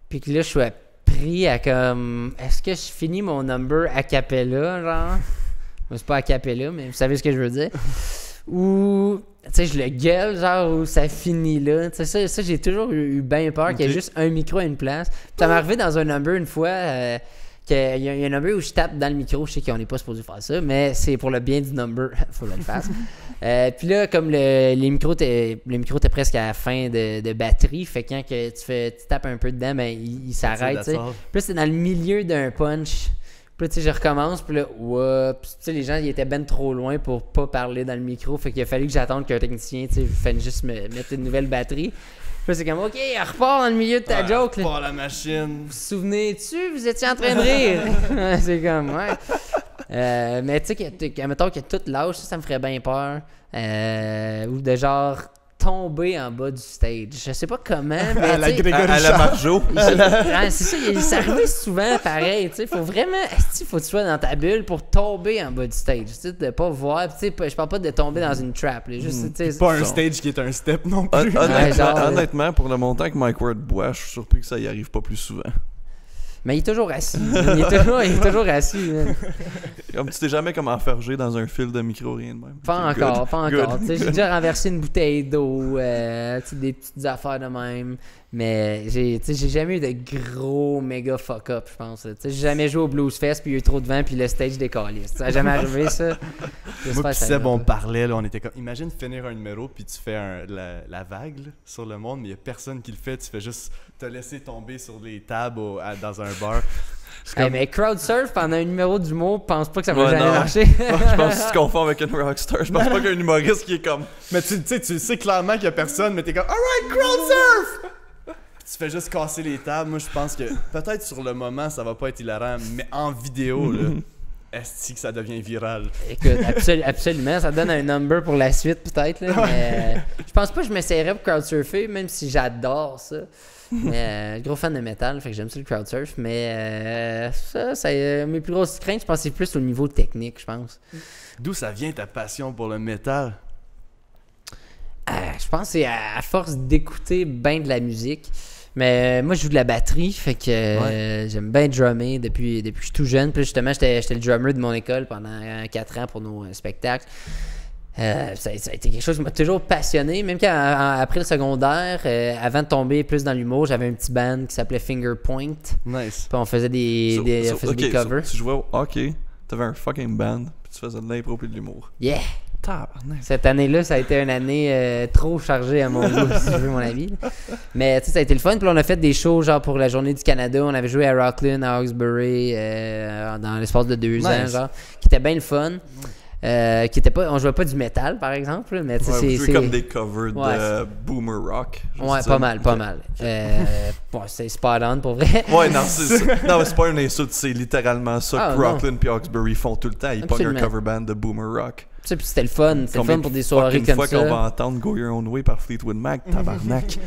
puis que là, je sois pris à comme est-ce que je finis mon number a cappella genre c'est pas a cappella mais vous savez ce que je veux dire ou tu sais je le gueule genre ou ça finit là tu sais ça j'ai toujours eu bien peur qu'il y ait juste un micro à une place. Puis ça m'est arrivé dans un number une fois qu'il y a un number où je tape dans le micro, je sais qu'on n'est pas supposé faire ça, mais c'est pour le bien du number, faut que je le fasse. Puis là, comme le micro t'es presque à la fin de batterie, fait que quand que tu tapes un peu dedans, ben il s'arrête. Puis là, c'est dans le milieu d'un punch. Puis là, tu sais, je recommence, puis là, tu sais, les gens, ils étaient ben trop loin pour pas parler dans le micro, fait qu'il a fallu que j'attende qu'un technicien, tu sais, fasse juste me mettre une nouvelle batterie. Puis c'est comme, OK, elle repart dans le milieu de ta joke.
Repart la machine.
Vous vous souvenez-tu? Vous étiez en train de rire. C'est comme, ouais. Mais tu sais, mettons que tout lâche, ça me ferait bien peur. Ou de genre tomber en bas du stage. Je sais pas comment, mais
à la Marjo.
C'est ça, ça arrive souvent pareil. Tu sais, faut vraiment, faut que tu sois dans ta bulle pour tomber en bas du stage. Tu sais, de pas voir. Tu sais, je parle pas de tomber dans une trap. Là, juste,
pas un stage qui est un step non plus.
Honnêtement, pour le montant que Mike Ward boit, je suis surpris que ça y arrive pas plus souvent.
Mais il est toujours assis. Il est toujours assis.
Comme tu t'es jamais comme enfergé dans un fil de micro, rien de même.
Pas encore. J'ai déjà renversé une bouteille d'eau, des petites affaires de même. Mais j'ai jamais eu de gros méga fuck-up, je pense. J'ai jamais joué au Blues Fest, puis il y a eu trop de vent, puis le stage décaliste. Ça n'a jamais arrivé, ça.
Moi pis Seb, on parlait, là, on était comme... Imagine finir un numéro, puis tu fais la vague là, sur le monde, mais il n'y a personne qui le fait. Tu fais juste te laisser tomber sur les tables dans un bar.
Hey, mais crowd surf pendant un numéro d'humour, pense pas que ça va jamais marcher.
Je pense que tu te confonds avec une rockstar. Je pense pas qu'un humoriste qui est comme...
Mais tu sais clairement qu'il y a personne, mais t'es comme « Alright, crowd surf! » Tu fais juste casser les tables. Moi, je pense que peut-être sur le moment, ça va pas être hilarant, mais en vidéo, là, est-ce que ça devient viral?
Écoute, absolument. Ça donne un number pour la suite, peut-être. Là, mais je pense pas que je m'essayerais pour crowdsurfer, même si j'adore ça. Mais gros fan de métal, fait que j'aime ça le crowdsurf. Mais mes plus grosses craintes, je pense que c'est plus au niveau technique, je pense.
D'où ça vient ta passion pour le métal?
Je pense que c'est à force d'écouter bien de la musique. Mais moi, je joue de la batterie, fait que j'aime bien drummer depuis que je suis tout jeune. Puis justement, j'étais le drummer de mon école pendant 4 ans pour nos spectacles. Ça a été quelque chose qui m'a toujours passionné. Même après le secondaire, avant de tomber plus dans l'humour, j'avais un petit band qui s'appelait Fingerpoint.
Nice.
Puis on faisait des covers.
Tu jouais au hockey, t'avais un fucking band, puis tu faisais de l'impro et de l'humour.
Yeah! Cette année-là, ça a été une année trop chargée à mon goût, si je veux mon avis. Mais tu sais, ça a été le fun. Puis là, on a fait des shows genre pour la Journée du Canada. On avait joué à Rockland, à Hawkesbury, dans l'espace de 2 ans, genre, qui était bien le fun. qui était pas, on jouait pas du métal par exemple, là, mais tu sais,
Ouais, vous jouez
c'est
comme des covers
Ouais,
de boomer rock. je
ouais,
sais.
pas mal. Bon, c'est spot on pour vrai.
Ouais, non, non, mais c'est pas une insulte, c'est littéralement ça que
non.
Rockland et Hawkesbury font tout le temps. Ils pognent un
Absolument.
cover band de boomer rock.
Tu sais, puis c'était le fun, pour des soirées comme
fois
ça.
qu'on va entendre Go Your Own Way par Fleetwood Mac, tabarnak.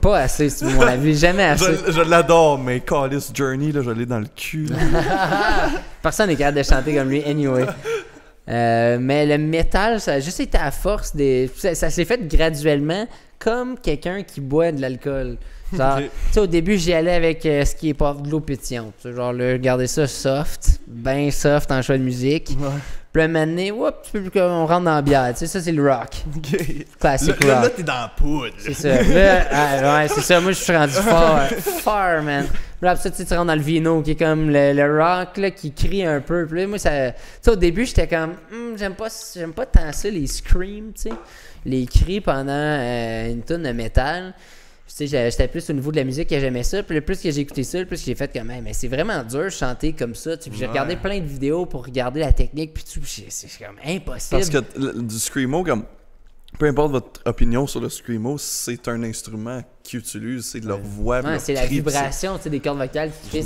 Pas assez, si on l'a vu, jamais assez.
je l'adore, mais Callis Journey, là, je l'ai dans le cul. Là.
Personne n'est capable de chanter comme lui, anyway. Mais le métal, ça a juste été à force des. Ça s'est fait graduellement comme quelqu'un qui boit de l'alcool. Genre,
Ok.
tu sais, au début, j'y allais avec ce qui est pas de l'eau pétillante. Tu sais, genre, là, garder ça soft, bien soft en choix de musique. Puis un moment donné, on rentre dans la bière. Tu sais, ça, c'est le rock. Classic
Là,
rock.
t'es dans la poudre.
C'est ça. Là, ouais, c'est ça. Moi, je suis rendu fort, man. Puis là, après ça, tu rentres dans le vino, qui est comme le rock, là, qui crie un peu. Puis là, moi, ça. Tu sais, au début, j'étais comme, j'aime pas tant ça, les screams, tu sais. Les cris pendant une tonne de métal. Tu sais, j'étais plus au niveau de la musique que j'aimais ça. Puis le plus que j'ai écouté ça, le plus que j'ai fait comme, mais c'est vraiment dur de chanter comme ça. Tu sais, puis j'ai regardé plein de vidéos pour regarder la technique. Puis tout, c'est comme impossible.
Parce que du screamo, comme peu importe votre opinion sur le screamo, c'est un instrument qu'ils utilisent, c'est de leur voix.
Ouais,
leur
c'est la
cri,
vibration, tu sais, des cordes vocales qui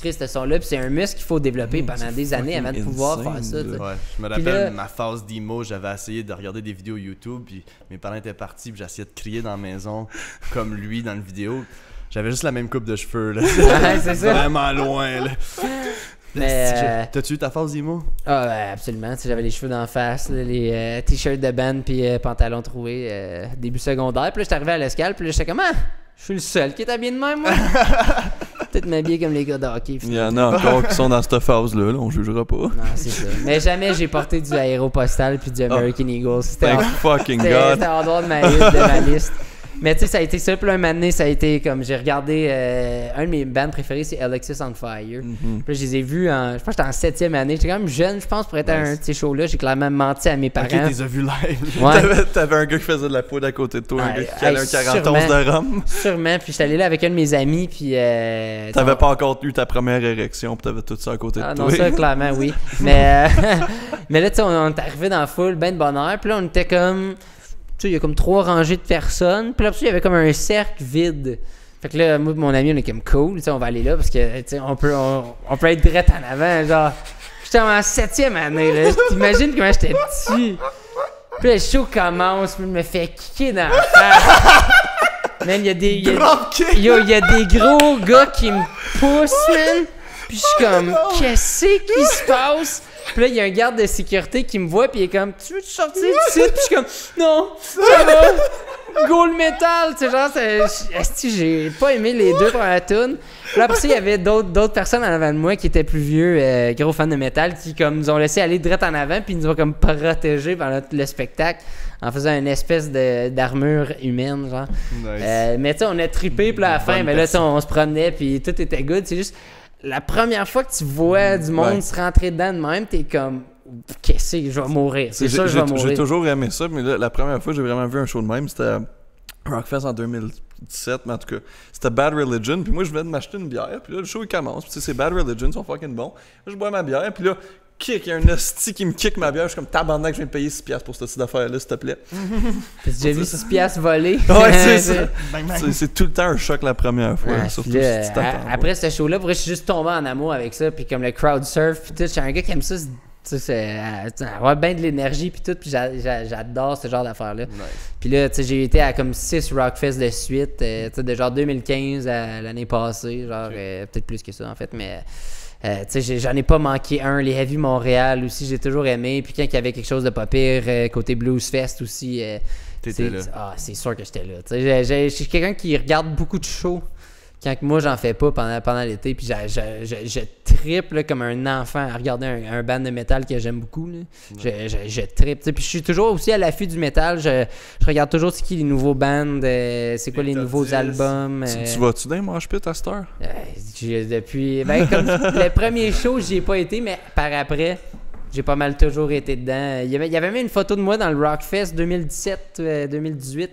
créent ce son-là. Puis c'est un muscle qu'il faut développer pendant des années avant de pouvoir
insane,
faire ça. Tu sais.
Ouais, je me
Puis
rappelle
là-
ma phase d'emo, j'avais essayé de regarder des vidéos YouTube, puis mes parents étaient partis, puis j'essayais de crier dans la maison comme lui dans la vidéo. J'avais juste la même coupe de cheveux, là.
Ouais, c'est ça.
Vraiment loin, là.
Mais,
T'as-tu eu ta phase d'emo?
absolument. Tu sais, j'avais les cheveux d'en face, là, les t-shirts de band, puis pantalons troués, début secondaire. Puis là, j'étais arrivé à l'escale, puis là, j'étais comme, je suis le seul qui est habillé de même, moi. Peut-être m'habiller comme les gars de hockey.
Il y en a encore qui sont dans cette phase-là, là, on jugera pas.
Non, c'est ça. Mais jamais j'ai porté du Aéropostale puis du American Eagle. C'était
Thank fucking God.
en dehors de ma liste. Mais tu sais, ça a été ça. Puis là, un moment donné, ça a été comme j'ai regardé. Un de mes bands préférés, c'est Alexis on Fire. Puis là, je les ai vus je pense que j'étais en 7e année. J'étais quand même jeune, je pense, pour être à un de ces shows-là. J'ai clairement menti à mes parents.
Ok, t'es les as vus live.
Ouais.
T'avais un gars qui faisait de la poudre à côté de toi, un
Ouais,
gars qui avait un 40
sûrement.
onces de rhum.
Sûrement. Puis j'étais allé là avec un de mes amis. Puis.
T'avais pas encore eu ta première érection, pis t'avais tout ça à côté de
Ah
toi.
non, ça, clairement, oui. Mais, mais là, tu sais, on est arrivé dans la foule, ben de bonheur. Puis là, on était comme. Tu sais, il y a comme 3 rangées de personnes. Puis là, il y avait comme un cercle vide. Fait que là, moi et mon ami, on est comme cool. Tu sais, on va aller là parce que, tu sais, on peut être direct en avant. Genre, j'étais en 7e année, là. T'imagines comment j'étais petit. Puis là, le show commence. Puis je me fais kicker dans la face. Man, il y a des gros gars qui me poussent, man. Puis je suis comme, qu'est-ce qui se passe? Puis là, il y a un garde de sécurité qui me voit, puis il est comme, tu veux sortir d'ici? Puis je suis comme, non, ça va, go le métal. Tu sais, genre, j'ai pas aimé les 2 premières tunes. Puis là, après ça, il y avait d'autres personnes en avant de moi qui étaient plus vieux, gros fans de métal, qui comme nous ont laissé aller direct en avant, puis ils nous ont comme protégés pendant tout le spectacle en faisant une espèce d'armure humaine, genre.
Nice.
Mais tu sais, on a trippé, puis là, à la fin, mais là, tu sais, on se promenait, puis tout était good. C'est juste, la première fois que tu vois du monde se rentrer dedans de même, t'es comme, qu'est-ce que je vais mourir? C'est sûr que je vais mourir.
J'ai toujours aimé ça, mais là, la première fois que j'ai vraiment vu un show de même, c'était à Rockfest en 2017, mais en tout cas, c'était Bad Religion, puis moi je venais de m'acheter une bière, puis là le show il commence, puis tu sais, c'est Bad Religion, ils sont fucking bons. Là, je bois ma bière, puis là, il y a un hostie qui me kick ma bière, je suis comme tabarnak, je viens de payer 6$ pour cette affaire-là, s'il te plaît.
T'as déjà vu 6$ volés?
Ouais, c'est ça. C'est tout le temps un choc la première fois,
Ouais,
surtout
puis là,
si tu t'attends pas.
après ce show-là, pour vrai, je suis juste tombé en amour avec ça, puis comme le crowd surf, puis tout, je suis un gars qui aime ça, tu sais, avoir bien de l'énergie, puis tout, puis j'adore ce genre d'affaires-là.
Nice.
Puis là, tu sais, j'ai été à comme 6 Rockfest de suite, tu sais, de genre 2015 à l'année passée, genre peut-être plus que ça en fait, mais tu sais, j'en ai pas manqué un. Les Heavy Montréal aussi, j'ai toujours aimé. Puis quand il y avait quelque chose de pas pire, côté Blues Fest aussi,
T'étais là.
c'est sûr que j'étais là. Tu sais, je suis quelqu'un qui regarde beaucoup de shows. Quand moi, j'en fais pas pendant l'été, puis je trippe là, comme un enfant à regarder un band de métal que j'aime beaucoup. Là. Je trippe. Puis je suis toujours aussi à l'affût du métal. Je regarde toujours ce qui est les nouveaux bands, c'est quoi les nouveaux
10.
albums.
Tu vas-tu dans les mosh pit à cette heure?
Depuis. Ben, comme le premier show, j'y ai pas été, mais par après, j'ai pas mal toujours été dedans. Il y avait même une photo de moi dans le Rockfest 2017-2018.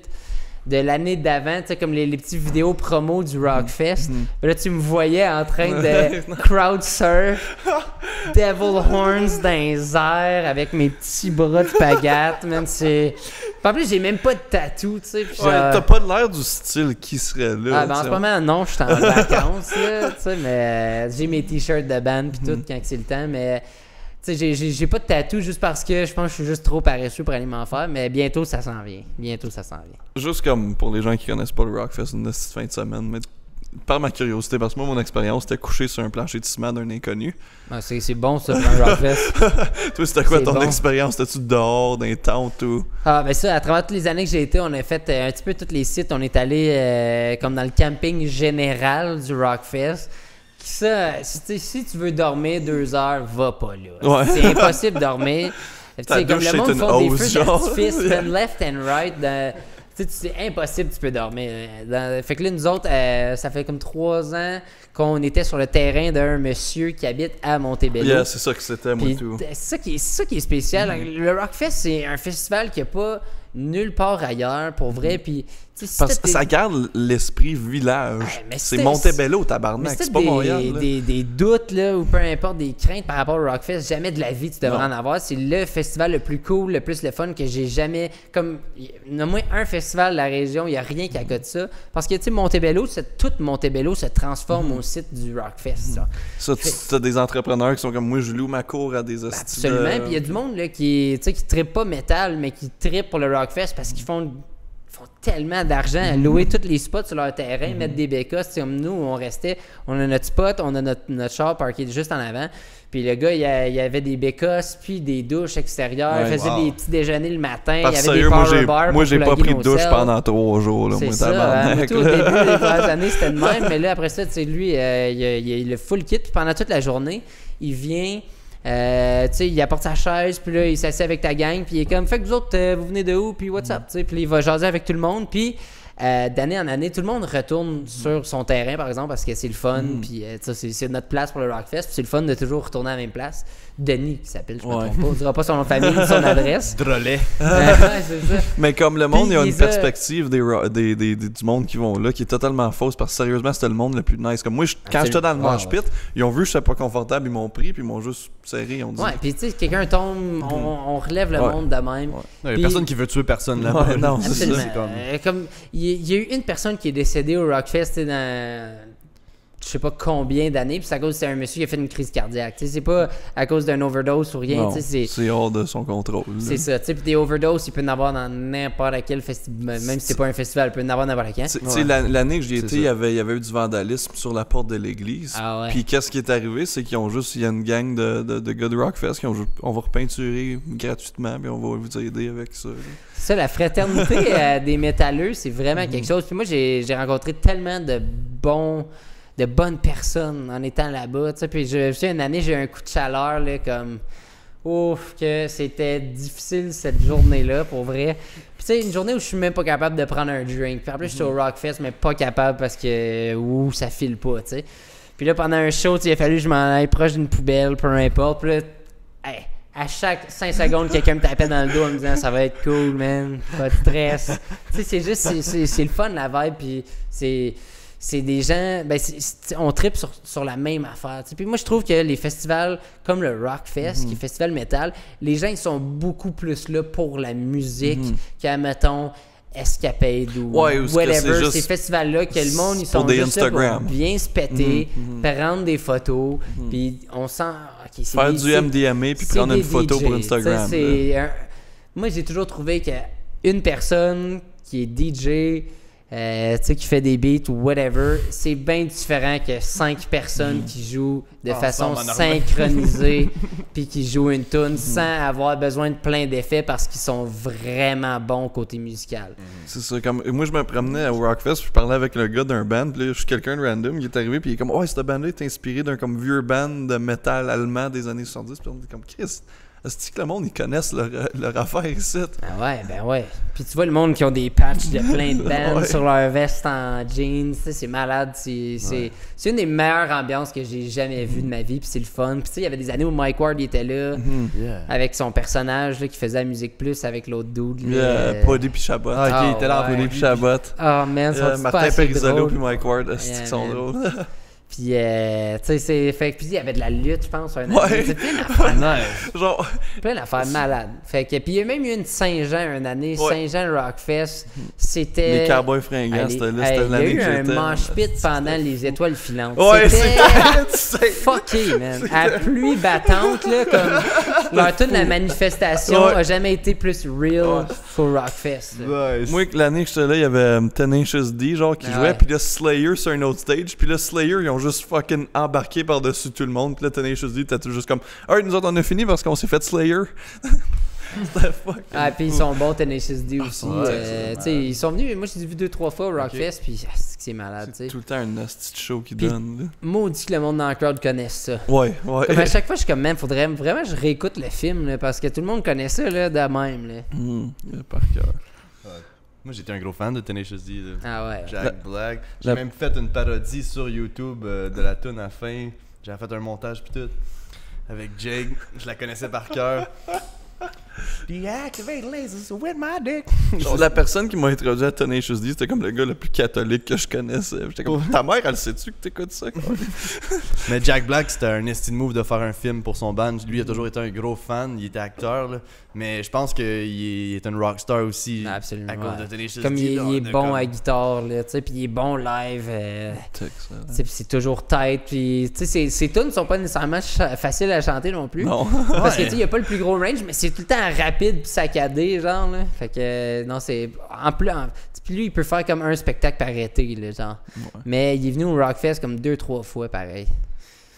de l'année d'avant, tu sais, comme les petites vidéos promo du Rockfest. Là, tu me voyais en train de crowd surf, devil horns dans les airs, avec mes petits bras de pagate, man, c'est... En plus, j'ai même pas de tatou, tu sais.
T'as pas l'air du style qui serait là.
En ce moment, non, je suis en vacances, là, tu sais, mais j'ai mes t-shirts de band pis tout quand c'est le temps, mais... Tu sais, j'ai pas de tatou juste parce que je pense que je suis juste trop paresseux pour aller m'en faire, mais bientôt ça s'en vient.
Juste comme pour les gens qui connaissent pas le Rockfest, une petite fin de semaine, mais par ma curiosité, parce que moi, mon expérience, c'était couché sur un plancher de ciment d'un inconnu.
Ah, c'est bon ça pour un Rockfest.
Toi, c'était quoi ton
bon.
expérience? T'es-tu dehors, dans les tentes ou?
Ah, ben ça, à travers toutes les années que j'ai été, on a fait un petit peu tous les sites. On est allé comme dans le camping général du Rockfest. Ça, si tu veux dormir 2 heures, va pas là.
Ouais.
C'est impossible de dormir. Tu sais, comme le monde font des feux d'artifice, left and right. C'est impossible, tu peux dormir. Fait que là, nous autres, ça fait comme 3 ans qu'on était sur le terrain d'un monsieur qui habite à Montebello.
Yeah, c'est ça que c'était, moi,
Puis,
tout.
c'est ça qui est spécial. Le Rockfest, c'est un festival qui n'a pas nulle part ailleurs, pour vrai. Puis,
parce que ça garde l'esprit village.
Ouais,
c'est Montebello, tabarnak. C'est pas Montréal.
Des doutes, là, ou peu importe, des craintes par rapport au Rockfest, jamais de la vie tu devrais en avoir. C'est le festival le plus cool, le plus le fun que j'ai jamais... Comme, nomme-moi un festival de la région, il n'y a rien qui accote ça. Parce que, tu sais, Montebello, tout Montebello se transforme au site du Rockfest.
Ça, t'as des entrepreneurs qui sont comme moi, je loue ma cour à des hosties.
Absolument. Puis il y a du monde là, qui trippe pas métal, mais qui trippe pour le Rockfest parce qu'ils font tellement d'argent à louer tous les spots sur leur terrain, mettre des bécasses. Comme nous, on restait, on a notre spot, on a notre char parké juste en avant. Puis le gars, il y avait des bécasses, puis des douches extérieures. Il faisait des petits déjeuners le matin.
Parce
il y avait
sérieux,
des power bars.
Moi, j'ai pas pris de douche
selles.
pendant 3 jours. Là,
c'est
moi,
ça. Moi, tout, au début des premières années, c'était de même. Mais là, après ça, tu sais, lui, il a le full kit. Puis pendant toute la journée, il vient... tu sais, il apporte sa chaise, puis là, il s'assied avec ta gang, puis il est comme, fait que vous autres, vous venez de où, puis what's up, tu sais, puis il va jaser avec tout le monde, puis d'année en année, tout le monde retourne sur son terrain, par exemple, parce que c'est le fun, puis c'est notre place pour le Rockfest, puis c'est le fun de toujours retourner à la même place. Denis, qui s'appelle, je me trompe pas, on dira pas son nom de famille, ni son adresse.
Drolet.
C'est ça.
Mais comme le monde,
Puis
il y a une perspective du monde qui vont là qui est totalement fausse parce que sérieusement, c'était le monde le plus nice. Comme moi, quand j'étais dans le mosh pit, ils ont vu que j'étais pas confortable, ils m'ont pris, puis ils m'ont juste serré, ils ont dit.
Ouais, puis tu sais, quelqu'un tombe, on relève le monde de même.
Il y a personne qui veut tuer personne là-bas.
Ouais, non, c'est
Absolument.
ça.
Comme il y a eu une personne qui est décédée au Rockfest dans je sais pas combien d'années, puis c'est à cause c'est un monsieur qui a fait une crise cardiaque. Tu sais, c'est pas à cause d'un overdose ou rien.
Non,
tu sais,
c'est hors de son contrôle.
C'est ça. Tu sais, puis des overdoses, il peut en avoir dans n'importe quel festival, même si c'est pas un festival, il peut en avoir n'importe quand.
Tu sais, l'année que j'y étais, il y avait eu du vandalisme sur la porte de l'église.
Ah ouais.
Puis qu'est-ce qui est arrivé, c'est qu'ils ont juste, il y a une gang de gars de Rockfest qui ont juste, on va repeinturer gratuitement, puis on va vous aider avec ça.
Ça, la fraternité des métalleux, c'est vraiment quelque chose. Puis moi, j'ai rencontré tellement de bonnes personnes en étant là-bas. Puis je sais, une année, j'ai eu un coup de chaleur, là, comme... Ouf, que c'était difficile cette journée-là, pour vrai. Puis tu sais, une journée où je suis même pas capable de prendre un drink. Puis en plus, je suis au Rockfest, mais pas capable parce que... ça file pas, tu sais. Puis là, pendant un show, il a fallu que je m'en aille proche d'une poubelle, peu importe. Puis là, à chaque 5 secondes, quelqu'un me tapait dans le dos en me disant « Ça va être cool, man. Pas de stress. » Tu sais, c'est juste... C'est le fun, la vibe, puis c'est des gens, on tripe sur la même affaire. T'sais. Puis moi, je trouve que les festivals comme le Rockfest, qui est festival métal, les gens, ils sont beaucoup plus là pour la musique qu'à, mettons, Escapade ou whatever. Ces festivals-là, que le monde, ils sont juste là pour bien se péter, prendre des photos, puis on sent... Okay,
faire du MDMA, puis prendre une photo pour Instagram.
Moi, j'ai toujours trouvé qu'une personne qui est DJ... qui fait des beats ou whatever, c'est bien différent que 5 personnes qui jouent de façon synchronisée puis qui jouent une tune sans avoir besoin de plein d'effets parce qu'ils sont vraiment bons côté musical.
C'est ça, comme moi je me promenais au Rockfest, je parlais avec le gars d'un band, puis là je suis quelqu'un de random, il est arrivé puis il est comme cette band-là est inspirée d'un comme vieux band de métal allemand des années 70, puis on dit comme Chris, Est-ce que le monde, ils connaissent leur affaire ici?
Ben ouais. Puis tu vois le monde qui ont des patchs de plein de bands
Ouais.
sur leur veste en jeans, tu sais, c'est malade. C'est une des meilleures ambiances que j'ai jamais vues de ma vie, puis c'est le fun. Puis tu sais, il y avait des années où Mike Ward il était là,
Yeah.
avec son personnage là, qui faisait la musique plus avec l'autre dude.
Poddy puis Chabot.
Ah, ok, il était là en
ouais.
Poddy puis Chabot.
Oh man, ça
Martin Perizzolo puis Mike Ward,
Yeah,
est-ce qu'ils sont
man.
drôles?
Puis, tu sais, c'est. Fait que, puis il y avait de la lutte, je pense, un
Ouais.
C'est plein d'affaires.
Genre,
Plein d'affaires malades. Fait que, puis il y a même eu une Saint-Jean une année,
Ouais.
Saint-Jean Rockfest. C'était.
les cowboys fringants, c'était
il y
l'année
a eu
que
un
j'étais.
mosh pit pendant les étoiles filantes.
Ouais,
C'était fucké, man. À pluie battante, là, comme leur tune de la manifestation
Ouais.
a jamais été plus real pour Rockfest. là.
Nice.
Moi, l'année que j'étais là, il y avait Tenacious D, genre, qui
Ah
jouait,
ouais.
puis là, Slayer sur un autre stage, puis là, Slayer, ils ont juste fucking embarqué par-dessus tout le monde, puis là, Tenacious D, t'as tout juste comme, alright, nous autres, on a fini parce qu'on s'est fait Slayer. C'était fucking.
Ah, puis ils sont bons, Tenacious D aussi.
ouais,
Tu sais, ils sont venus, moi j'ai vu 2-3 fois au Rockfest, puis c'est malade, tu
C'est
sais.
tout le temps un hostie de show qui
Puis-
donne, là.
Maudit que le monde dans le crowd connaisse ça.
Ouais, ouais.
Comme à chaque fois, je suis comme, man, faudrait vraiment que je réécoute le film, là, parce que tout le monde connaît ça, là, de même, là.
Par cœur.
Moi, j'étais un gros fan de Tenacious D. là.
Ah ouais.
Jack Black. J'ai
la-
même fait une parodie sur YouTube de la tune à la fin. J'avais fait un montage pis tout. Avec Jake. Je la connaissais par cœur. Deactivate lasers with my dick.
Genre, la personne qui m'a introduit à Tenacious D, c'était comme le gars le plus catholique que je connaissais. J'étais comme, ta mère, elle sait-tu que t'écoutes ça? quoi?
Mais Jack Black, c'était un estime move de faire un film pour son band. Lui, il a toujours été un gros fan. Il était acteur, là. Mais je pense qu'il est un rockstar aussi.
Absolument,
À cause
ouais.
de Tenacious
Comme
D.
il
là,
est
on a
bon
comme-
à guitare, là, tu sais, puis il est bon live.
C'est excellent.
Tu sais, puis c'est toujours tight, puis tu sais, ses tunes sont pas nécessairement faciles à chanter non plus.
Non.
Parce que
Ouais.
tu sais, il y a pas le plus gros range, mais c'est tout le temps rapide puis saccadé, genre, là. Fait que, non, c'est. En plus, puis lui, il peut faire comme un spectacle par été, là, genre.
Ouais.
Mais il est venu au Rockfest comme 2-3 fois, pareil.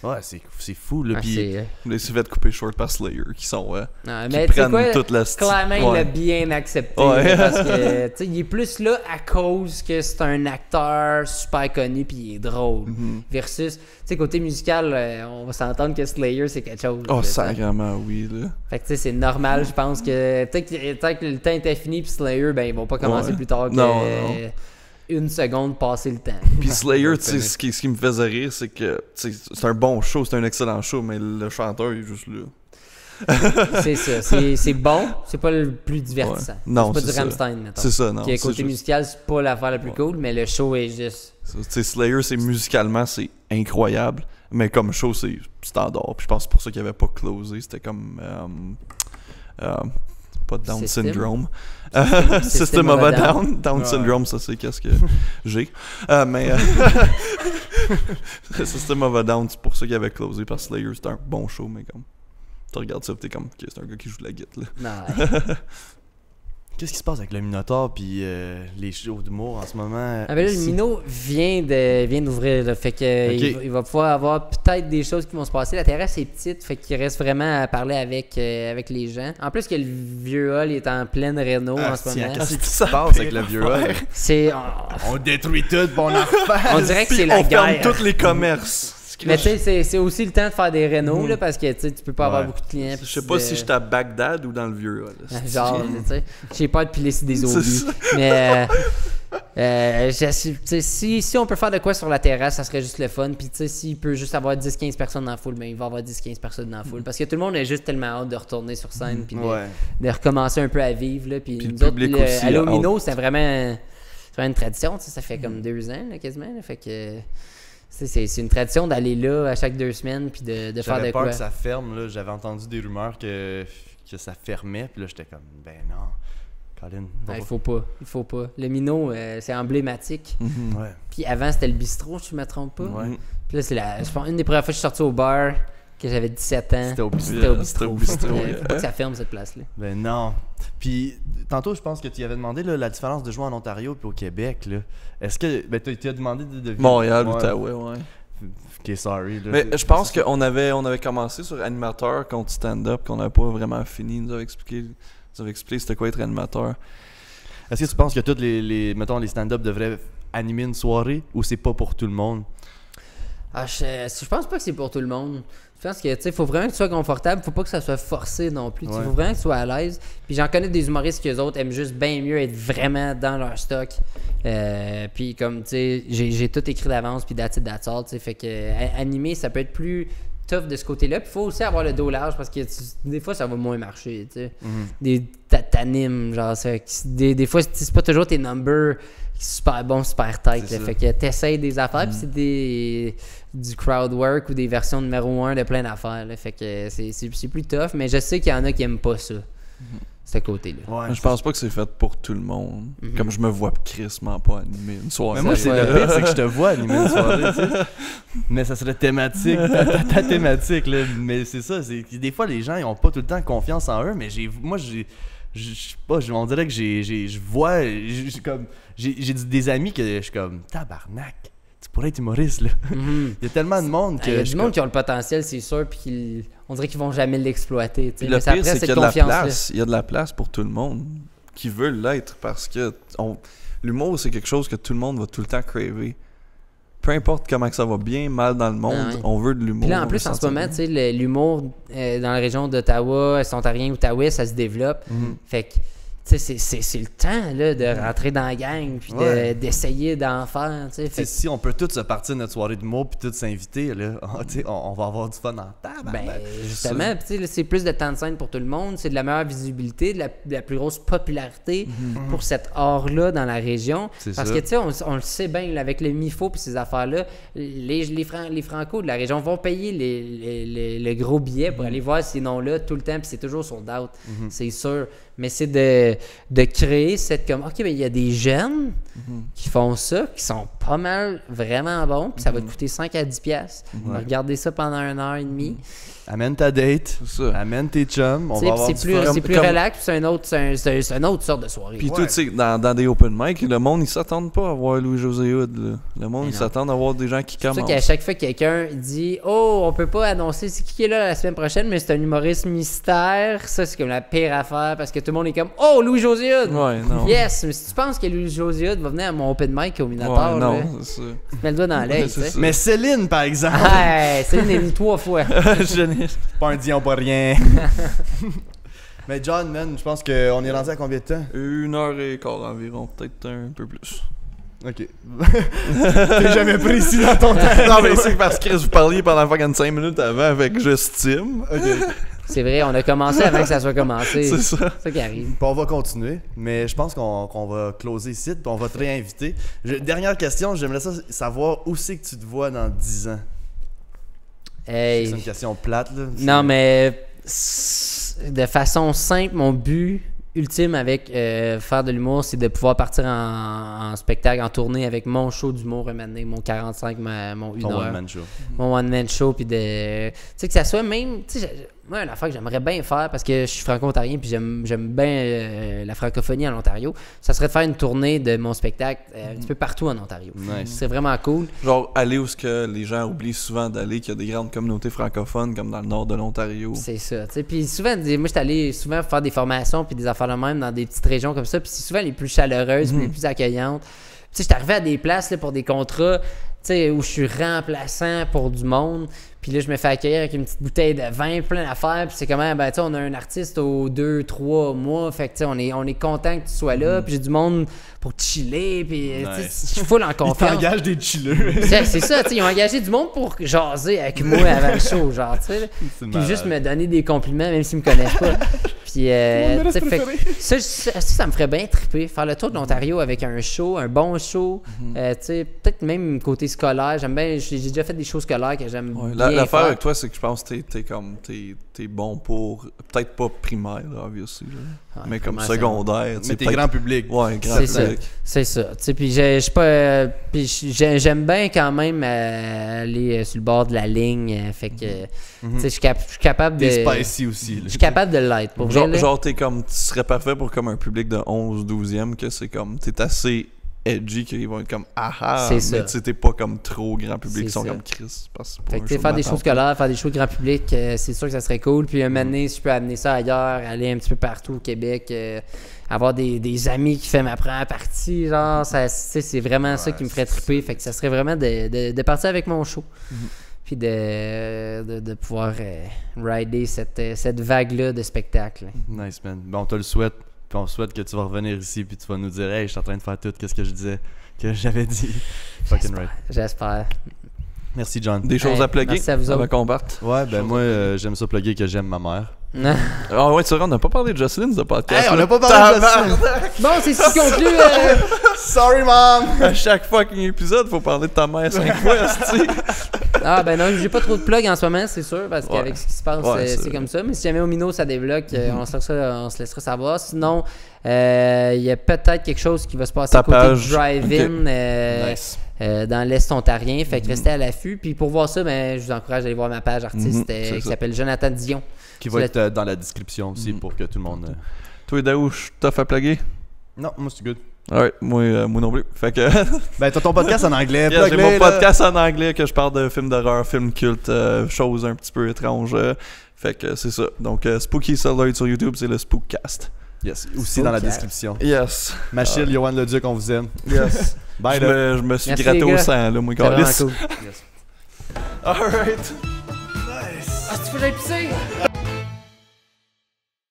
Ouais, c'est fou, là.
Ah,
Puis
c'est,
Il s'est fait couper short par Slayer, qui sont,
non,
qui
mais tu sais
prennent
quoi,
toute la sti-
clairement, il
Ouais.
l'a bien accepté.
Ouais.
là, parce que, tu sais, il est plus là à cause que c'est un acteur super connu puis il est drôle. Versus, tu sais, côté musical, on va s'entendre que Slayer, c'est quelque chose.
Oh,
là, tu sais.
sacrément, oui, là.
Fait que, tu sais, c'est normal, je pense que peut-être que le temps était fini puis Slayer, ben, ils vont pas commencer
Ouais.
plus tard que
Non.
une seconde passer le temps.
Puis Slayer, tu sais, ce qui me faisait rire, c'est que, tu sais, c'est un bon show, c'est un excellent show, mais le chanteur, il est juste là.
C'est ça. C'est bon, c'est pas le plus divertissant.
Ouais. Non,
c'est pas
c'est
du
ça.
Rammstein, mettons.
C'est ça, non.
Qui est
c'est
côté
juste-
musical, c'est pas l'affaire la plus cool, mais le show est juste.
Tu sais, Slayer, c'est musicalement, c'est incroyable. Mais comme show, c'est standard. Puis je pense que c'est pour ça qu'il avait pas closé. C'était comme. Pas Down
System?
Syndrome.
System
System
of
of
a
a
Down.
Down. Down
Ouais.
Syndrome, ça c'est qu'est-ce que j'ai. Mais. System of a Down, c'est pour ça qu'il avait closé. Parce que Slayer, c'était un bon show, mais comme. Tu regardes ça, pis t'es comme. Ok, c'est un gars qui joue de la guitare, là.
Non.
qu'est-ce qui se passe avec le Minotaur puis les shows d'humour en ce moment?
Ah ben là, le
ici?
Mino vient d'ouvrir, là, fait que
Ok.
il va pouvoir avoir peut-être des choses qui vont se passer. La terrasse est petite, fait qu'il reste vraiment à parler avec les gens. En plus que le vieux hall est en pleine réno en ce
tiens,
moment.
qu'est-ce qui se passe avec le vieux hall?
C'est,
On détruit tout, bon enfant!
on dirait que
Puis
c'est
on
la
ferme
guerre.
tous les commerces.
Mais tu sais, c'est aussi le temps de faire des rénos, là, parce que tu sais, tu peux pas avoir
Ouais.
beaucoup de clients.
Je sais pas si j'étais à Bagdad ou dans le vieux hall.
Genre, tu sais, j'ai peur de piler sur des
C'est
obus.
ça.
Mais tu sais, si on peut faire de quoi sur la terrasse, ça serait juste le fun. Puis tu sais, s'il peut juste avoir 10-15 personnes dans la foule, ben il va avoir 10-15 personnes dans la foule. Parce que tout le monde a juste tellement hâte de retourner sur scène puis
Ouais.
de recommencer un peu à vivre. Là. Puis
Puis
nous
le
autres,
public aussi
Allo
a
Mino,
hâte.
c'est vraiment une tradition. Tu sais, ça fait comme 2 ans là, quasiment. Là, fait que c'est une tradition d'aller là à chaque 2 semaines puis de faire
J'avais
de
peur
quoi.
que ça ferme, là. J'avais entendu des rumeurs que ça fermait, puis là, j'étais comme, ben non. Colin,
Ouais, il faut pas. Le Mino, c'est emblématique.
Ouais.
Puis avant, c'était le bistrot, si je me trompe pas.
Ouais.
Puis là, c'est je pense, une des premières fois que je suis sorti au bar, que j'avais 17 ans.
C'était au bistrot.
C'était au
C'était au
bistrot.
bistrot,
Faut pas que ça ferme, cette place-là.
Ben non. Puis, tantôt, je pense que tu y avais demandé là, la différence de jouer en Ontario puis au Québec, là. Est-ce que. Ben, tu as demandé de
Montréal,
Ouais.
Outaouais, ouais.
Ok, sorry. Là.
Mais je pense qu'on avait commencé sur animateur contre stand-up, qu'on n'avait pas vraiment fini. Ils nous avaient expliqué c'était quoi être animateur.
Est-ce que tu penses que tous mettons, les stand-up devraient animer une soirée ou c'est pas pour tout le monde?
Je pense pas que c'est pour tout le monde. Je pense que, tu sais, faut vraiment que tu sois confortable, faut pas que ça soit forcé non plus. Il faut vraiment que tu sois à l'aise. Puis j'en connais des humoristes qui eux autres aiment juste bien mieux être vraiment dans leur stock. Puis comme, tu sais, j'ai tout écrit d'avance, puis that's it, that's all, tu sais. Fait que animer, ça peut être plus tough de ce côté-là. Puis faut aussi avoir le dos large parce que des fois, ça va moins marcher, tu sais. T'animes, genre, des fois, c'est pas toujours tes numbers super bons, super tight. Fait que t'essayes des affaires, puis c'est du crowd work ou des versions numéro 1 de plein d'affaires. Là. Fait que c'est plus tough, mais je sais qu'il y en a qui aiment pas ça. Ce côté-là.
Ouais, je pense pas que c'est fait pour tout le monde. Comme je me vois crissement pas animer une soirée.
Mais moi, c'est le pire, c'est que je te vois animer une soirée, tu sais. Mais ça serait thématique, ta thématique, là. Mais c'est ça, des fois, les gens, ils ont pas tout le temps confiance en eux, mais moi, je sais pas, on dirait que je vois, j'ai des amis que je suis comme, tabarnak, tu pourrais être humoriste, là. Il y a tellement de monde que...
Il y a du monde qui ont le potentiel, c'est sûr, puis on dirait qu'ils vont jamais l'exploiter.
Le pire, c'est qu'il y a de la place. Il y a de la place pour tout le monde qui veut l'être parce que l'humour, c'est quelque chose que tout le monde va tout le temps craver. Peu importe comment que ça va bien, mal dans le monde, on veut de l'humour.
Puis là, en plus, en ce moment, tu sais, l'humour dans la région d'Ottawa, Ontarien, Outaouais, ça se développe. Fait que, tu sais, c'est le temps là, de rentrer dans la gang puis d'essayer d'en faire. Tu sais,
si on peut tous se partir de notre soirée d'humour puis tous s'inviter, là, on va avoir du fun en tabac.
Justement, c'est plus de temps de scène pour tout le monde, c'est de la meilleure visibilité, de la plus grosse popularité pour cet art-là dans la région. Parce que, tu sais, on le sait bien, là, avec le MIFO puis ces affaires-là, les Francos de la région vont payer le gros billet pour aller voir ces noms-là tout le temps puis c'est toujours sold out, c'est sûr. Mais c'est de créer cette comme OK, ben il y a des jeunes qui font ça, qui sont pas mal vraiment bons, puis ça va te coûter 5 à 10 piastres. Regardez ça pendant 1h30.
Amène ta date, amène tes chums, on va avoir du fun.
C'est plus relax, c'est une autre sorte de soirée.
Puis tout, tu sais, dans des open mic, le monde, ils s'attendent pas à voir Louis-José Hood. Là. Le monde, ils s'attendent à voir des gens qui commencent.
C'est ça qu'à chaque fois que quelqu'un dit « Oh, on peut pas annoncer c'est qui est là la semaine prochaine, mais c'est un humoriste mystère. » Ça, c'est comme la pire affaire parce que tout le monde est comme « Oh, Louis-José Hood! »
Ouais, non.
Yes, mais si tu penses que Louis-José Hood va venir à mon open mic au Minotaur,
non,
là,
c'est ça.
tu te mets le doigt dans l'œil, tu sais.
Mais Céline, par exemple.
Céline est venue 3 fois.
Pas un Dion, pas rien. Mais John, man, je pense qu'on est rendu à combien de temps?
1h15 environ, peut-être un peu plus.
Ok. T'es jamais précis dans ton temps.
Non, mais c'est parce que vous parliez pendant 5 minutes avant avec j'estime.
Ok.
C'est vrai, on a commencé avant que ça soit commencé.
C'est ça.
C'est ça qui arrive.
Puis on va continuer, mais je pense qu'on va closer ici, puis on va te réinviter. Dernière question, j'aimerais savoir où c'est que tu te vois dans 10 ans?
Hey.
C'est une question plate, là.
Non, mais de façon simple, mon but ultime avec faire de l'humour, c'est de pouvoir partir en spectacle, en tournée avec mon show d'humour un moment donné, mon 45, mon 1
Ton
heure.
one-man show.
Mon one-man show, puis de... Tu sais, que ça soit même... Tu sais, moi, une affaire que j'aimerais bien faire, parce que je suis franco-ontarien, puis j'aime bien la francophonie en Ontario, ça serait de faire une tournée de mon spectacle un petit peu partout en Ontario.
Nice.
C'est vraiment cool.
Genre aller où ce que les gens oublient souvent d'aller, qu'il y a des grandes communautés francophones comme dans le nord de l'Ontario.
C'est ça, tu sais. Puis souvent, moi, j'étais allé souvent faire des formations puis des affaires de même dans des petites régions comme ça, puis c'est souvent les plus chaleureuses, puis les plus accueillantes. Tu sais, j'étais arrivé à des places là, pour des contrats, tu sais, où je suis remplaçant pour du monde. Puis là, je me fais accueillir avec une petite bouteille de vin, plein d'affaires. Puis c'est comment, ben, tu sais, on a un artiste aux 2-3 mois. Fait que, tu sais, on est content que tu sois là. Puis j'ai du monde pour te chiller. Puis, tu sais, je suis full en confiance.
Ils t'engagent des chilleux.
C'est ça, tu sais, ils ont engagé du monde pour jaser avec moi avant le show, genre, tu sais. Puis juste me donner des compliments, même s'ils me connaissent pas. Puis, tu sais, ça me ferait bien triper. Faire le tour de l'Ontario avec un show, un bon show. Tu sais, peut-être même côté scolaire. J'aime bien, j'ai déjà fait des shows scolaires que j'aime bien.
L'affaire avec toi, c'est que je pense que t'es bon pour, peut-être pas primaire, obviously, mais comme secondaire.
Mais t'es grand public.
Ouais, grand public.
C'est ça. Tu sais, puis j'aime bien quand même aller sur le bord de la ligne. Fait que, tu sais, je suis capable de...
T'es spicy aussi.
Je suis capable de l'être. Pour
genre tu serais parfait pour comme un public de 11-12e, que c'est comme, t'es assez edgy qu'ils vont être comme ah,
C'est ça.
mais tu sais, t'es pas comme trop grand public,
C'est
ils sont
ça.
comme Chris. Parce que
Fait que, tu sais, faire des shows scolaires, faire des shows de grand public, c'est sûr que ça serait cool. Puis un moment donné, si je peux amener ça ailleurs, aller un petit peu partout au Québec, avoir des amis qui font ma première partie, genre, ça, c'est vraiment ça qui me ferait triper. Fait que ça serait vraiment de partir avec mon show. Puis de pouvoir rider cette vague-là de spectacle.
Nice, man. Bon, on te le souhaite. Puis on souhaite que tu vas revenir ici puis tu vas nous dire hey, je suis en train de faire tout, qu'est-ce que je disais, que j'avais dit. Fucking right.
J'espère.
Merci, John.
Des choses à plugger
merci à vous
avant
autres.
qu'on parte.
Ouais, ben moi, j'aime ça plugger que j'aime ma mère.
Ah ouais, c'est vrai, on n'a pas parlé de Jocelyn, ce podcast.
Hey, on n'a pas parlé de ça!
Bon, c'est ce qui conclut.
Sorry, mom!
À chaque fucking épisode, faut parler de ta mère 5 fois, esti.
Ah ben non, j'ai pas trop de plugs en ce moment, c'est sûr, parce qu'avec
Ouais.
ce qui se passe,
Ouais,
c'est
c'est
comme ça. Mais si jamais au Mino ça débloque, on se laissera savoir. Sinon, il y a peut-être quelque chose qui va se passer
Ta
à côté
page.
de Drive-In
Nice.
dans l'Est ontarien. Fait que restez à l'affût. Puis pour voir ça, ben, je vous encourage à aller voir ma page artiste
c'est
qui
ça.
s'appelle Jonathan Dion.
Qui va être dans la description aussi pour que tout le monde.
Toi, Daouche, t'as fait plugger?
Non, moi c'est good.
Ouais, moi non plus. Fait que.
Ben, t'as ton podcast en anglais.
Yeah, j'ai
plug-le,
mon
là.
podcast en anglais que je parle de films d'horreur, films cultes, choses un petit peu étranges. Fait que c'est ça. Donc, Spooky Celluloid sur YouTube, c'est le Spookcast.
Yes, aussi dans la description.
Yes.
Machille, Johan Leduc, on vous aime.
Yes.
Bye, là.
Je me suis
Merci,
gratté
les
au
gars.
sang, là, moi,
C'est vraiment
câlisse.
cool.
Alright.
Ah, tu peux pisser?